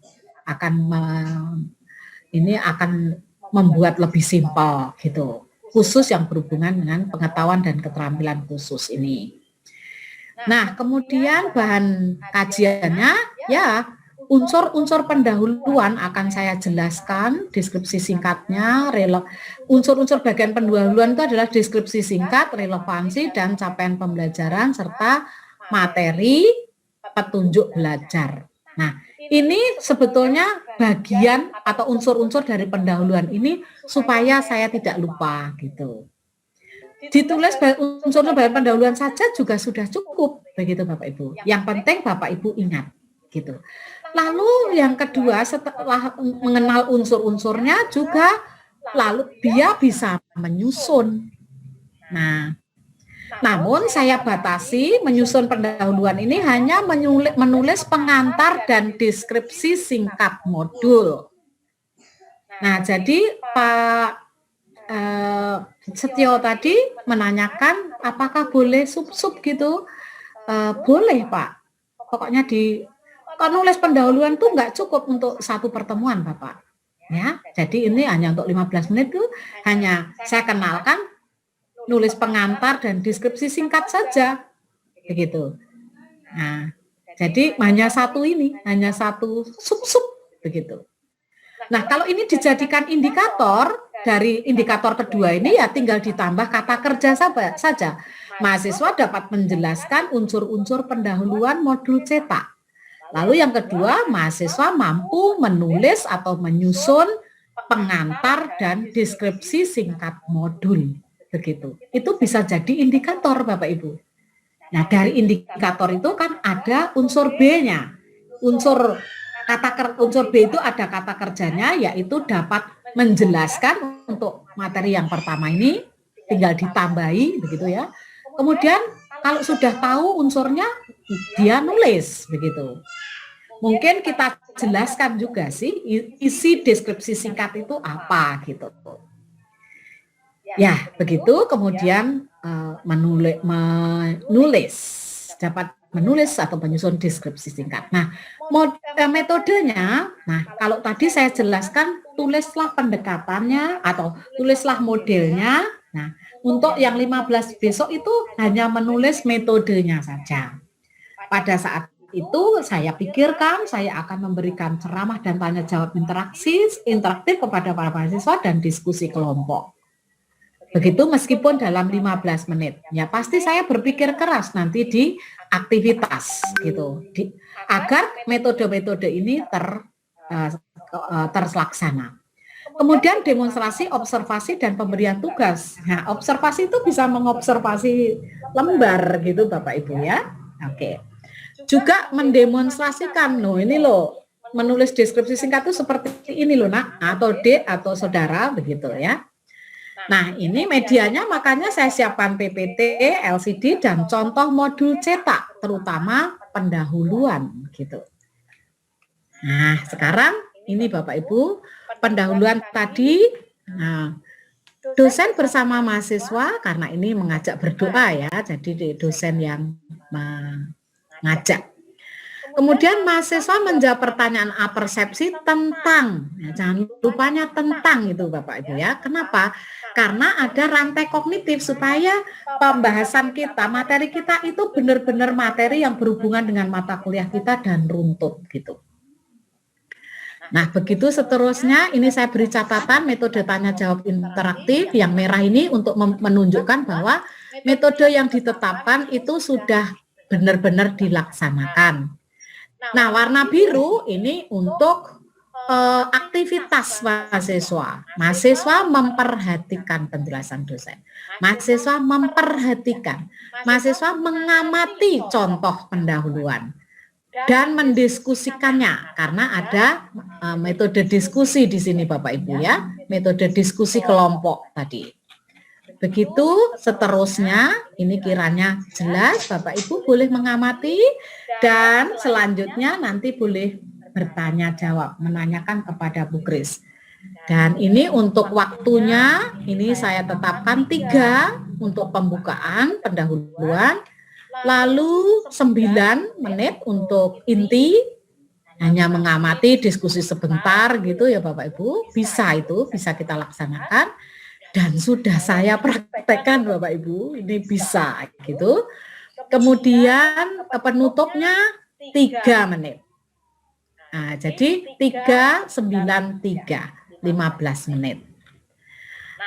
membuat lebih simpel gitu. Khusus yang berhubungan dengan pengetahuan dan keterampilan khusus ini. Nah, kemudian bahan kajiannya ya unsur-unsur pendahuluan akan saya jelaskan, deskripsi singkatnya, unsur-unsur bagian pendahuluan itu adalah deskripsi singkat, relevansi dan capaian pembelajaran serta materi petunjuk belajar. Nah, ini sebetulnya bagian atau unsur-unsur dari pendahuluan ini supaya saya tidak lupa gitu. Ditulis unsur bahan pendahuluan saja juga sudah cukup begitu Bapak Ibu. Yang penting Bapak Ibu ingat gitu. Lalu yang kedua setelah mengenal unsur-unsurnya juga lalu dia bisa menyusun. Nah, namun saya batasi menyusun pendahuluan ini hanya menulis pengantar dan deskripsi singkat modul. Nah, jadi Pak Setio tadi menanyakan apakah boleh sub-sub gitu. Boleh Pak. Pokoknya kalau nulis pendahuluan tuh nggak cukup untuk satu pertemuan Bapak. Ya, jadi ini hanya untuk 15 menit tuh hanya saya kenalkan, nulis pengantar dan deskripsi singkat saja. Begitu. Nah, jadi hanya satu sub-sub begitu. Nah, kalau ini dijadikan indikator, dari indikator kedua ini ya tinggal ditambah kata kerja saja. Mahasiswa dapat menjelaskan unsur-unsur pendahuluan modul cetak. Lalu yang kedua, mahasiswa mampu menulis atau menyusun pengantar dan deskripsi singkat modul. Begitu. Itu bisa jadi indikator Bapak Ibu. Nah, dari indikator itu kan ada unsur B-nya. Unsur B itu ada kata kerjanya, yaitu dapat menjelaskan untuk materi yang pertama ini, tinggal ditambahi begitu ya. Kemudian kalau sudah tahu unsurnya, dia nulis begitu. Mungkin kita jelaskan juga sih isi deskripsi singkat itu apa gitu. Ya begitu. Kemudian menulis dapat menulis atau menyusun deskripsi singkat. Nah, metodenya, nah kalau tadi saya jelaskan tulislah pendekatannya atau tulislah modelnya. Nah, untuk yang 15 besok itu hanya menulis metodenya saja. Pada saat itu saya pikirkan saya akan memberikan ceramah dan tanya jawab interaktif kepada para mahasiswa dan diskusi kelompok. Begitu meskipun dalam 15 menit. Ya pasti saya berpikir keras nanti di aktivitas gitu. Agar metode-metode ini terlaksana. Kemudian demonstrasi, observasi dan pemberian tugas. Nah, observasi itu bisa mengobservasi lembar gitu Bapak Ibu ya. Oke. Juga mendemonstrasikan ini loh, menulis deskripsi singkat itu seperti ini loh Nak, atau Dek atau saudara begitu ya. Nah, ini medianya makanya saya siapkan PPT, LCD, dan contoh modul cetak, terutama pendahuluan gitu. Nah, sekarang ini Bapak Ibu, pendahuluan tadi, nah, dosen bersama mahasiswa, karena ini mengajak berdoa ya, jadi dosen yang mengajak. Kemudian mahasiswa menjawab pertanyaan persepsi tentang, ya, jangan lupanya tentang itu Bapak Ibu ya. Kenapa? Karena ada rantai kognitif supaya pembahasan kita, materi kita itu benar-benar materi yang berhubungan dengan mata kuliah kita dan runtut gitu. Nah, begitu seterusnya ini saya beri catatan metode tanya jawab interaktif yang merah ini untuk menunjukkan bahwa metode yang ditetapkan itu sudah benar-benar dilaksanakan. Nah, warna biru ini untuk aktivitas mahasiswa. Mahasiswa memperhatikan penjelasan dosen. Mahasiswa memperhatikan. Mahasiswa mengamati contoh pendahuluan dan mendiskusikannya karena ada metode diskusi di sini Bapak Ibu ya, metode diskusi kelompok tadi. Begitu seterusnya, ini kiranya jelas Bapak Ibu boleh mengamati dan selanjutnya nanti boleh bertanya jawab, menanyakan kepada Bu Kris. Dan ini untuk waktunya, ini saya tetapkan 3 untuk pembukaan, pendahuluan, lalu 9 menit untuk inti, hanya mengamati diskusi sebentar gitu ya Bapak Ibu, bisa itu, bisa kita laksanakan. Dan sudah saya praktekkan Bapak Ibu, ini bisa gitu. Kemudian penutupnya 3 menit. Nah, jadi 3, 9, 3, 15 menit.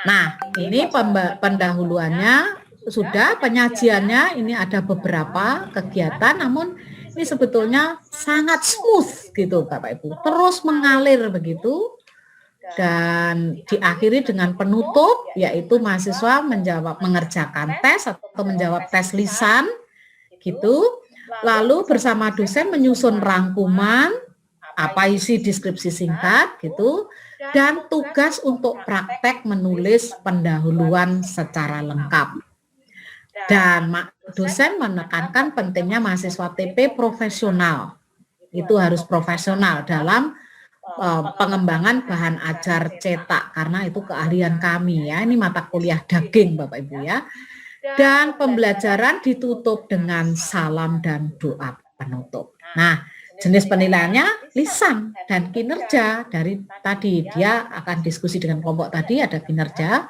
Nah, ini pendahuluannya sudah, penyajiannya ini ada beberapa kegiatan, namun ini sebetulnya sangat smooth gitu Bapak Ibu, terus mengalir begitu, dan diakhiri dengan penutup, yaitu mahasiswa mengerjakan tes atau menjawab tes lisan gitu, lalu bersama dosen menyusun rangkuman, apa isi deskripsi singkat gitu, dan tugas untuk praktek menulis pendahuluan secara lengkap. Dan dosen menekankan pentingnya mahasiswa TP profesional, itu harus profesional dalam pengembangan bahan ajar cetak, karena itu keahlian kami ya, ini mata kuliah daging Bapak Ibu ya. Dan pembelajaran ditutup dengan salam dan doa penutup. Nah, jenis penilaiannya lisan dan kinerja. Dari tadi dia akan diskusi dengan kelompok tadi, ada kinerja.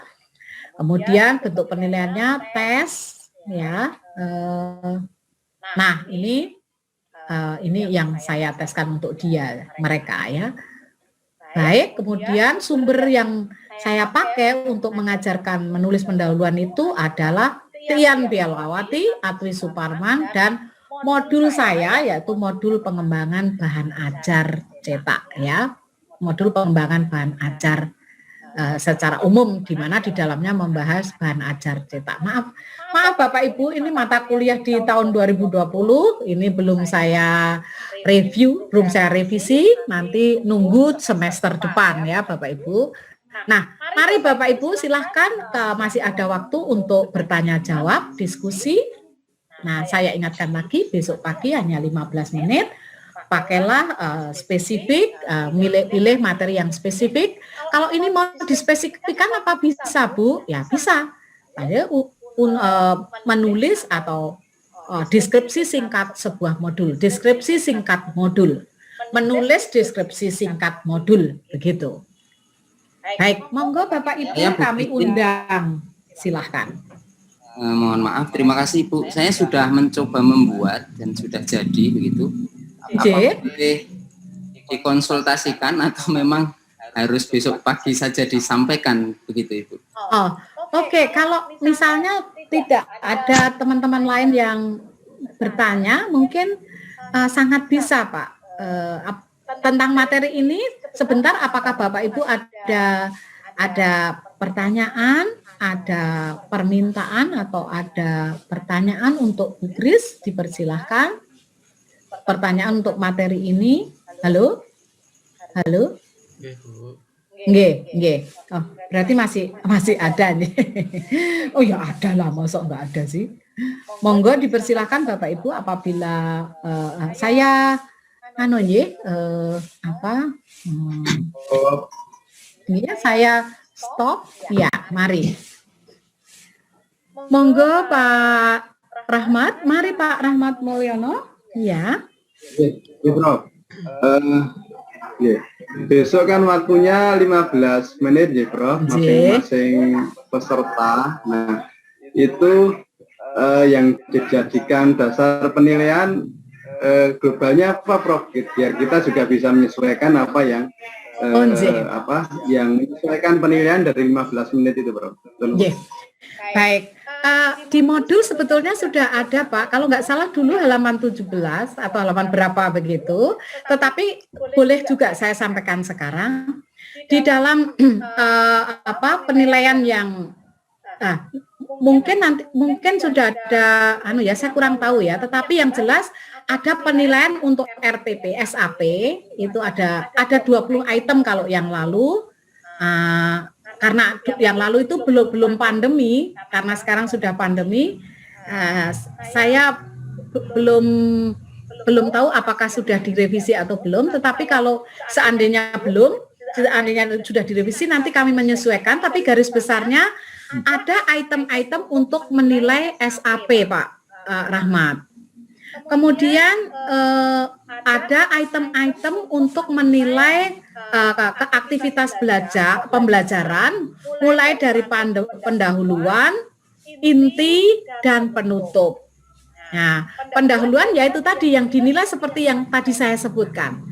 Kemudian bentuk penilaiannya tes ya. Nah, ini yang saya teskan untuk mereka ya. Baik, kemudian sumber yang saya pakai untuk mengajarkan menulis pendahuluan itu adalah Tian Bialawati, Atwi Suparman, dan modul saya yaitu modul pengembangan bahan ajar cetak ya, modul pengembangan bahan ajar secara umum, di mana di dalamnya membahas bahan ajar cetak. Maaf Bapak Ibu, ini mata kuliah di tahun 2020, ini belum saya review, belum saya revisi, nanti nunggu semester depan ya Bapak Ibu. Nah, mari Bapak Ibu silahkan, masih ada waktu untuk bertanya jawab, diskusi. Nah, saya ingatkan lagi, besok pagi hanya 15 menit, pakailah spesifik, pilih materi yang spesifik. Kalau ini mau dispesifikkan apa bisa Bu? Ya bisa. Saya menulis atau deskripsi singkat sebuah modul, deskripsi singkat modul, menulis deskripsi singkat modul, begitu. Baik, monggo Bapak Ibu kami undang, silahkan. Mohon maaf, terima kasih Bu. Saya sudah mencoba membuat dan sudah jadi begitu. Apa boleh dikonsultasikan atau memang harus besok pagi saja disampaikan begitu Ibu? Oh, oke. Kalau misalnya tidak ada teman-teman lain yang bertanya, mungkin sangat bisa Pak. Tentang materi ini sebentar, apakah Bapak Ibu ada pertanyaan, ada permintaan atau ada pertanyaan untuk Bu Kris? Dipersilahkan. Pertanyaan untuk materi ini. Halo? Halo? Nggih. Oh, berarti masih ada nih. Oh ya ada lah, masa enggak ada sih. Monggo dipersilahkan Bapak Ibu, apabila saya ya, saya stop. Ya, mari. Monggo Pak Rahmat, mari Pak Rahmat Mulyono. Ya. Bro. Besok kan waktunya 15 menit ya Bro, masing-masing peserta. Nah, itu yang dijadikan dasar penilaian globalnya apa Prof? Biar kita juga bisa menyesuaikan apa yang yang menyesuaikan penilaian dari 15 menit itu, Prof. Baik. Di modul sebetulnya sudah ada, Pak. Kalau nggak salah dulu halaman 17 atau halaman berapa begitu. Tetapi boleh juga saya sampaikan sekarang di dalam penilaian yang mungkin sudah ada saya kurang tahu ya, tetapi yang jelas ada penilaian untuk RTP SAP itu ada 20 item kalau yang lalu, karena yang lalu itu belum pandemi, karena sekarang sudah pandemi, saya belum tahu apakah sudah direvisi atau belum, tetapi kalau seandainya sudah direvisi nanti kami menyesuaikan, tapi garis besarnya ada item-item untuk menilai SAP, Pak Rahmat. Kemudian ada item-item untuk menilai aktivitas pembelajaran mulai dari pendahuluan, inti, dan penutup. Nah, pendahuluan yaitu tadi yang dinilai seperti yang tadi saya sebutkan.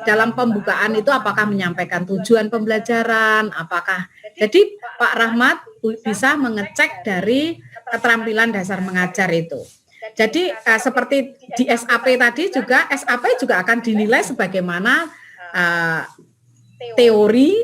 Dalam pembukaan itu apakah menyampaikan tujuan pembelajaran, jadi Pak Rahmat bisa mengecek dari keterampilan dasar mengajar itu. Jadi seperti di SAP tadi juga, SAP juga akan dinilai sebagaimana teori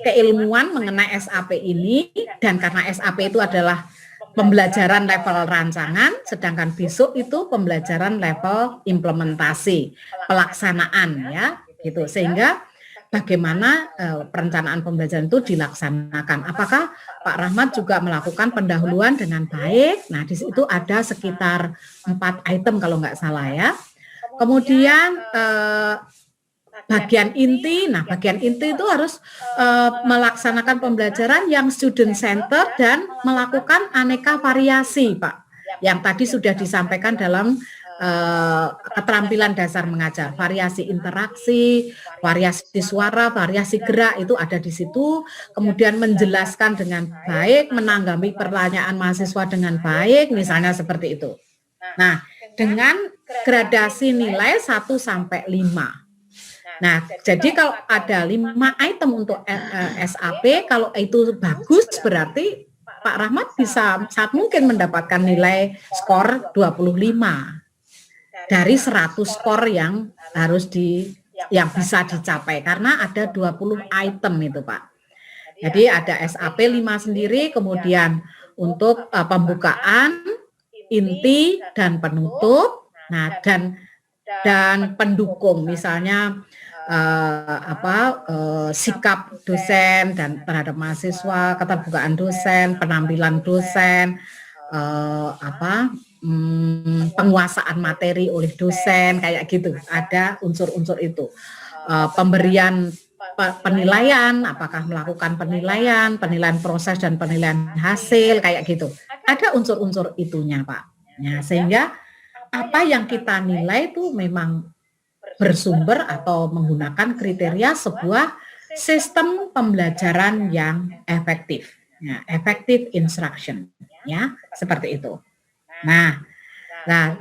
keilmuan mengenai SAP ini, dan karena SAP itu adalah pembelajaran level rancangan, sedangkan besok itu pembelajaran level implementasi, pelaksanaan ya, gitu. Sehingga bagaimana perencanaan pembelajaran itu dilaksanakan. Apakah Pak Rahmat juga melakukan pendahuluan dengan baik? Nah, di situ ada sekitar 4 item kalau nggak salah ya. Kemudian bagian inti, bagian inti itu harus melaksanakan pembelajaran yang student center dan melakukan aneka variasi, Pak. Yang tadi sudah disampaikan dalam keterampilan dasar mengajar, variasi interaksi, variasi suara, variasi gerak itu ada di situ. Kemudian menjelaskan dengan baik, menanggapi pertanyaan mahasiswa dengan baik, misalnya seperti itu. Nah, dengan gradasi nilai 1 sampai 5. Nah, jadi kalau ada 5 item untuk SAP, kalau itu bagus berarti Pak Rahmat bisa saat mungkin mendapatkan nilai skor 25 dari 100 skor yang bisa dicapai, karena ada 20 item itu, Pak. Jadi ada SAP 5 sendiri, kemudian untuk pembukaan, inti, dan penutup, dan pendukung, misalnya sikap dosen dan terhadap mahasiswa, keterbukaan dosen, penampilan dosen, penguasaan materi oleh dosen, kayak gitu. Ada unsur-unsur itu. Pemberian penilaian, apakah melakukan penilaian proses dan penilaian hasil, kayak gitu. Ada unsur-unsur itunya, Pak. Ya, sehingga apa yang kita nilai itu memang bersumber atau menggunakan kriteria sebuah sistem pembelajaran yang efektif, ya, effective instruction, ya, seperti itu. Nah,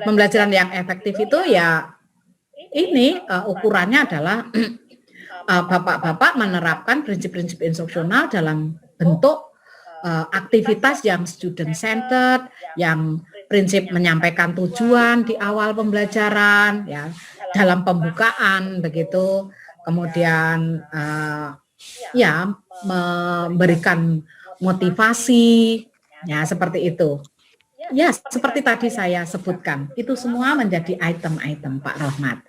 pembelajaran yang efektif itu ya ini ukurannya adalah Bapak-bapak menerapkan prinsip-prinsip instruksional dalam bentuk aktivitas yang student centered, yang prinsip menyampaikan tujuan di awal pembelajaran, ya, dalam pembukaan begitu, kemudian memberikan motivasi, ya, seperti itu. Ya, seperti tadi saya sebutkan, itu semua menjadi item-item, Pak Rahmat.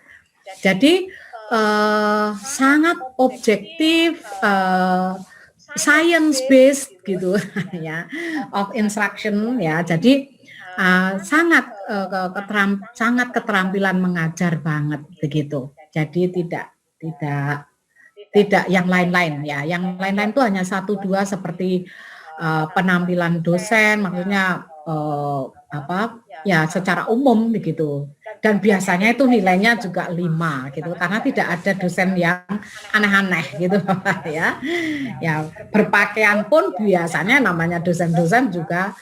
Jadi sangat objektif, science based gitu ya, of instruction, ya. Jadi sangat keterampilan mengajar banget begitu. Jadi tidak yang lain-lain, ya. Yang lain-lain itu hanya 1-2 seperti penampilan dosen, maksudnya secara umum begitu. Dan biasanya itu nilainya juga 5 gitu, karena tidak ada dosen yang aneh-aneh gitu, ya. Ya, berpakaian pun biasanya namanya dosen-dosen juga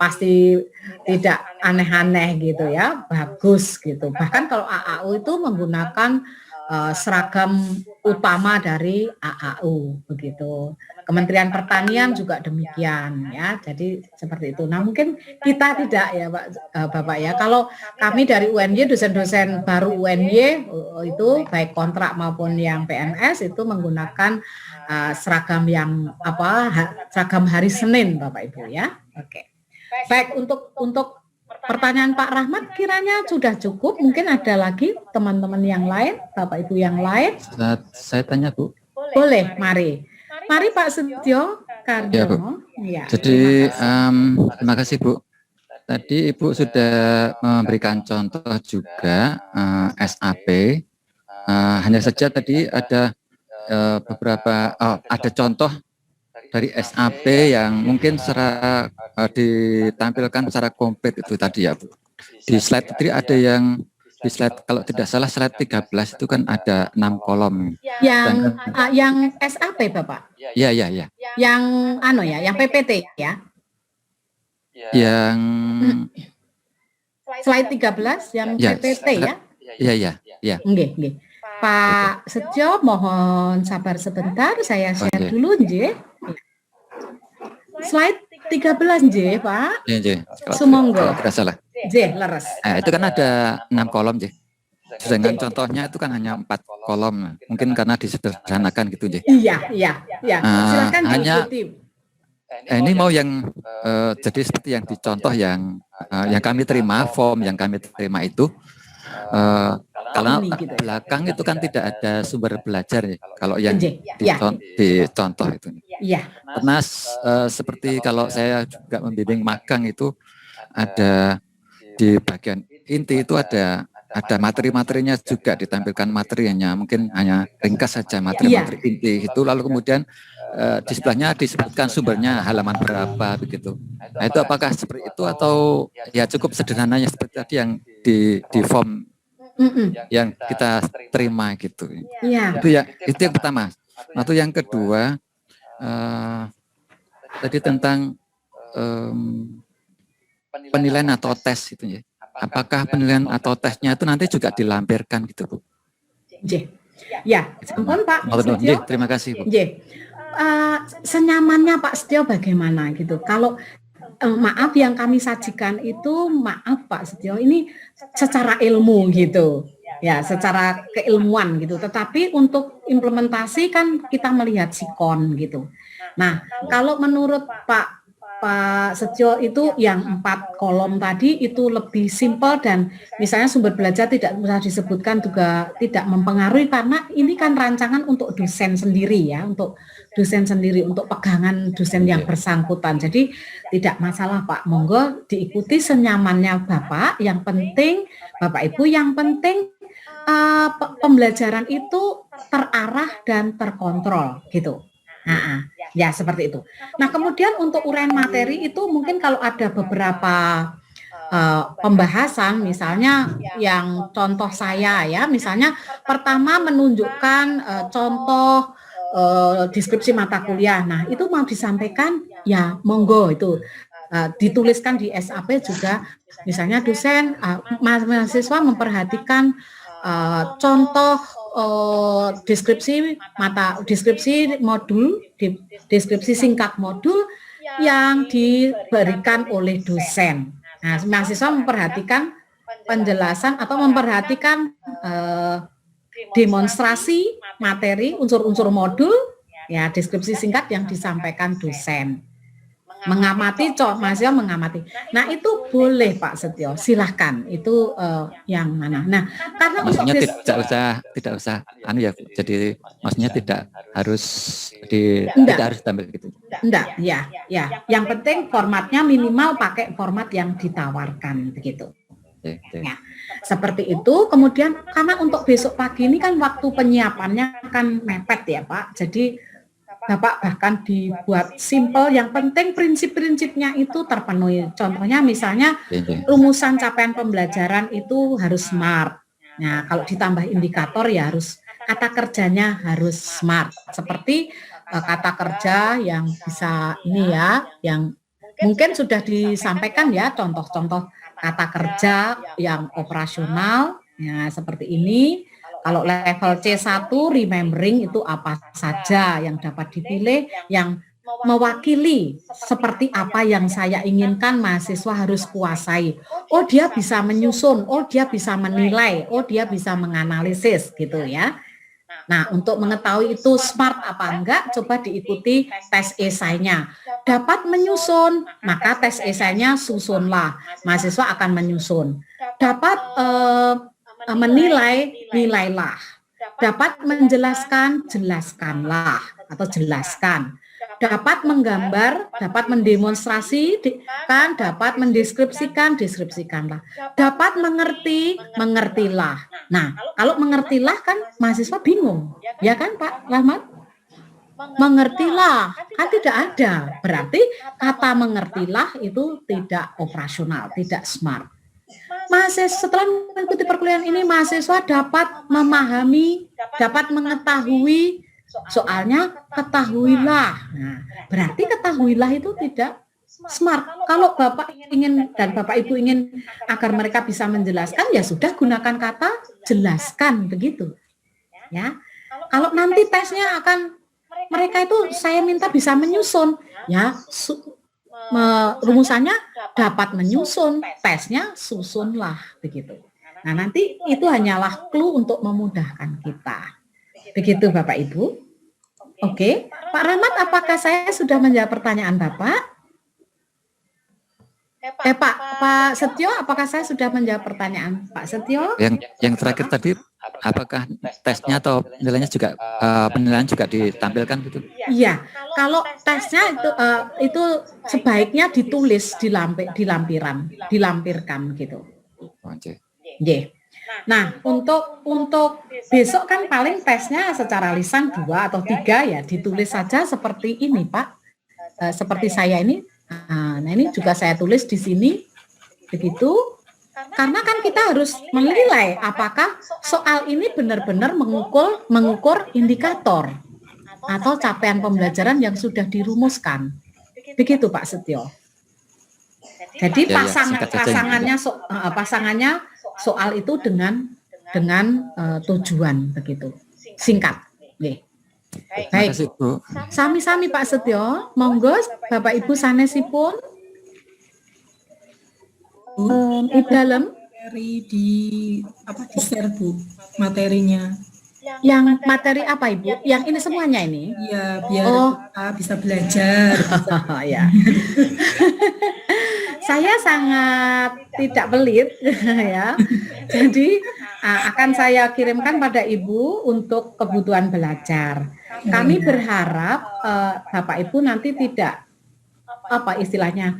pasti tidak aneh-aneh gitu, ya, bagus gitu. Bahkan kalau AAU itu menggunakan seragam utama dari AAU begitu. Kementerian Pertanian juga demikian ya. Jadi seperti itu. Nah, mungkin kita tidak ya Bapak ya. Kalau kami dari UNY, dosen-dosen baru UNY itu baik kontrak maupun yang PNS itu menggunakan seragam yang seragam hari Senin Bapak Ibu ya. Oke. Baik, untuk pertanyaan Pak Rahmat kiranya sudah cukup. Mungkin ada lagi teman-teman yang lain, Bapak Ibu yang lain. Saya tanya Bu. Boleh, mari. Mari Pak Setio Kardono. Ya, jadi terima kasih Bu. Tadi Ibu sudah memberikan contoh juga SAP. Hanya saja tadi ada beberapa ada contoh dari SAP yang mungkin secara ditampilkan secara komplit itu tadi ya Bu. Di slide tadi ada yang di slide kalau tidak salah slide 13 itu kan ada 6 kolom. Yang SAP Bapak? Iya. Yang yang PPT ya? Yang slide 13 yang PPT ya? Iya. Nggih. Pak Setio mohon sabar sebentar, saya share dulu nggih. Slide 13 nggih, Pak. Iya. Sumangga. Kalau tidak salah. Nggih, leres. Itu kan ada 6 kolom, nggih. Sedangkan contohnya itu kan hanya 4 kolom. Mungkin karena disederhanakan gitu, nggih. Iya. Silakan diikuti. Ini mau yang jadi seperti yang dicontoh yang kami terima, form yang kami terima itu karena belakang itu kan tidak ada sumber belajar ya. Kalau yang dicontoh itu. Iya. Karena seperti kalau saya juga membimbing magang itu ada di bagian inti itu ada materi-materinya juga ditampilkan materinya, mungkin hanya ringkas saja materi-materi inti itu, lalu kemudian di sebelahnya disebutkan sumbernya halaman berapa begitu. Nah, itu apakah seperti itu atau ya cukup sederhananya seperti tadi yang di form yang kita terima gitu. Iya. Itu yang pertama. Atau yang kedua tadi tentang penilaian atau tes itu ya. Apakah penilaian atau tesnya itu nanti juga dilampirkan gitu Bu? Ya, sampun Pak Setio. Terima kasih Bu. Senyamannya Pak Setio bagaimana gitu? Kalau maaf yang kami sajikan itu maaf Pak Setio ini secara ilmu gitu. Ya, secara keilmuan gitu. Tetapi untuk implementasi kan kita melihat sikon gitu. Nah, kalau menurut Pak Setio itu yang 4 kolom tadi itu lebih simpel dan misalnya sumber belajar tidak usah disebutkan juga tidak mempengaruhi karena ini kan rancangan untuk dosen sendiri ya, untuk dosen sendiri, untuk pegangan dosen yang bersangkutan. Jadi tidak masalah Pak, monggo diikuti senyamannya Bapak. Yang penting Bapak Ibu, yang penting pembelajaran itu terarah dan terkontrol gitu. Ya seperti itu. Nah kemudian untuk uraian materi itu mungkin kalau ada beberapa pembahasan misalnya yang contoh saya ya, misalnya pertama menunjukkan contoh deskripsi mata kuliah. Nah itu mau disampaikan ya monggo itu dituliskan di SAP juga, misalnya dosen mahasiswa memperhatikan contoh deskripsi modul, deskripsi singkat modul yang diberikan oleh dosen. Nah, mahasiswa memperhatikan penjelasan atau memperhatikan demonstrasi materi unsur-unsur modul, ya deskripsi singkat yang disampaikan dosen. Mengamati, mahasiswa mengamati. Nah itu boleh Pak Setio, silahkan itu yang mana. Nah karena maksudnya tidak usah ya Bu. Jadi maksudnya tidak harus tidak harus tampil gitu. Enggak, ya. Yang penting formatnya minimal pakai format yang ditawarkan begitu. Ya, seperti itu. Kemudian karena untuk besok pagi ini kan waktu penyiapannya kan mepet ya Pak. Jadi Bapak bahkan dibuat simpel, yang penting prinsip-prinsipnya itu terpenuhi. Contohnya misalnya rumusan capaian pembelajaran itu harus SMART. Nah, kalau ditambah indikator ya harus kata kerjanya harus SMART. Seperti kata kerja yang bisa ini ya, yang mungkin sudah disampaikan ya contoh-contoh kata kerja yang operasional ya seperti ini. Kalau level C1 remembering itu apa saja yang dapat dipilih, yang mewakili seperti apa yang saya inginkan mahasiswa harus kuasai. Oh, dia bisa menyusun, oh dia bisa menilai, oh dia bisa menganalisis gitu ya. Nah, untuk mengetahui itu smart apa enggak, coba diikuti tes esainya. Dapat menyusun, maka tes esainya susunlah. Mahasiswa akan menyusun. Dapat menilai, nilailah. Dapat menjelaskan, jelaskanlah atau jelaskan. Dapat menggambar, dapat mendemonstrasikan, dapat mendeskripsikan, deskripsikanlah. Dapat mengerti, mengertilah. Nah, kalau mengertilah kan mahasiswa bingung, ya kan Pak Rahmat? Mengertilah, kan tidak ada. Berarti kata mengertilah itu tidak operasional, tidak smart. Mahasiswa setelah mengikuti perkuliahan ini, mahasiswa dapat memahami, dapat mengetahui. Soalnya ketahuilah. Nah, berarti ketahuilah itu tidak smart. Kalau Bapak ingin dan Bapak Ibu ingin agar mereka bisa menjelaskan, ya sudah gunakan kata jelaskan begitu. Ya. Kalau nanti tesnya akan mereka itu saya minta bisa menyusun, ya rumusannya dapat menyusun, tesnya susunlah begitu. Nah, nanti itu hanyalah clue untuk memudahkan kita. Begitu Bapak Ibu. Oke, Pak Rahmat, apakah saya sudah menjawab pertanyaan Bapak? Pak Setio, apakah saya sudah menjawab pertanyaan Pak Setio? Yang terakhir tadi, apakah tesnya atau nilainya juga penilaian juga ditampilkan gitu? Iya, kalau tesnya itu sebaiknya ditulis dilampirkan gitu. Oke. Yeah. Nah, untuk besok kan paling tesnya secara lisan 2 atau 3 ya, ditulis saja seperti ini Pak, seperti saya ini. Nah, ini juga saya tulis di sini, begitu. Karena kan kita harus menilai apakah soal ini benar-benar mengukur indikator atau capaian pembelajaran yang sudah dirumuskan. Begitu Pak Setio. Jadi pasangannya soal itu dengan tujuan begitu, singkat. Baik, sami-sami Pak Setio, monggo Bapak Ibu sanesipun dalam di share Bu materinya. Yang materi apa Ibu? Yang ini semuanya ini? Iya, biar kita bisa belajar. Ya. Saya sangat tidak pelit ya. Jadi akan saya kirimkan pada Ibu untuk kebutuhan belajar. Kami berharap Bapak Ibu nanti tidak istilahnya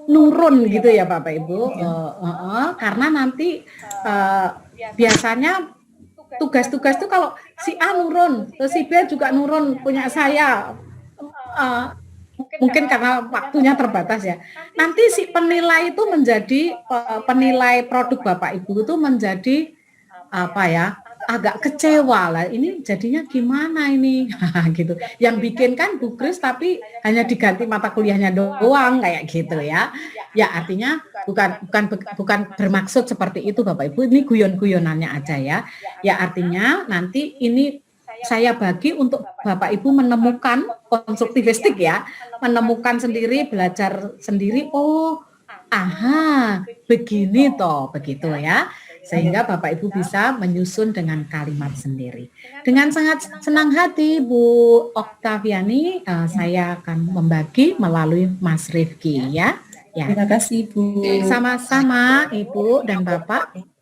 nurun gitu ya Bapak Ibu. Karena nanti biasanya tugas-tugas itu kalau si A nurun, terus si B juga nurun punya saya. Mungkin karena waktunya terbatas ya. Nanti si penilai itu menjadi penilai produk Bapak Ibu itu menjadi agak kecewa lah. Ini jadinya gimana ini gitu. Yang bikin kan Bu Kris tapi hanya diganti mata kuliahnya doang kayak gitu ya. Ya artinya bukan bermaksud seperti itu Bapak Ibu. Ini guyon-guyonannya aja ya. Ya artinya nanti ini saya bagi untuk Bapak Ibu menemukan konstruktivistik ya, menemukan sendiri, belajar sendiri. Oh, begini toh, begitu ya. Sehingga Bapak Ibu bisa menyusun dengan kalimat sendiri. Dengan sangat senang hati Bu Oktaviani, saya akan membagi melalui Mas Rifki ya. Terima kasih Bu. Sama-sama Ibu dan Bapak.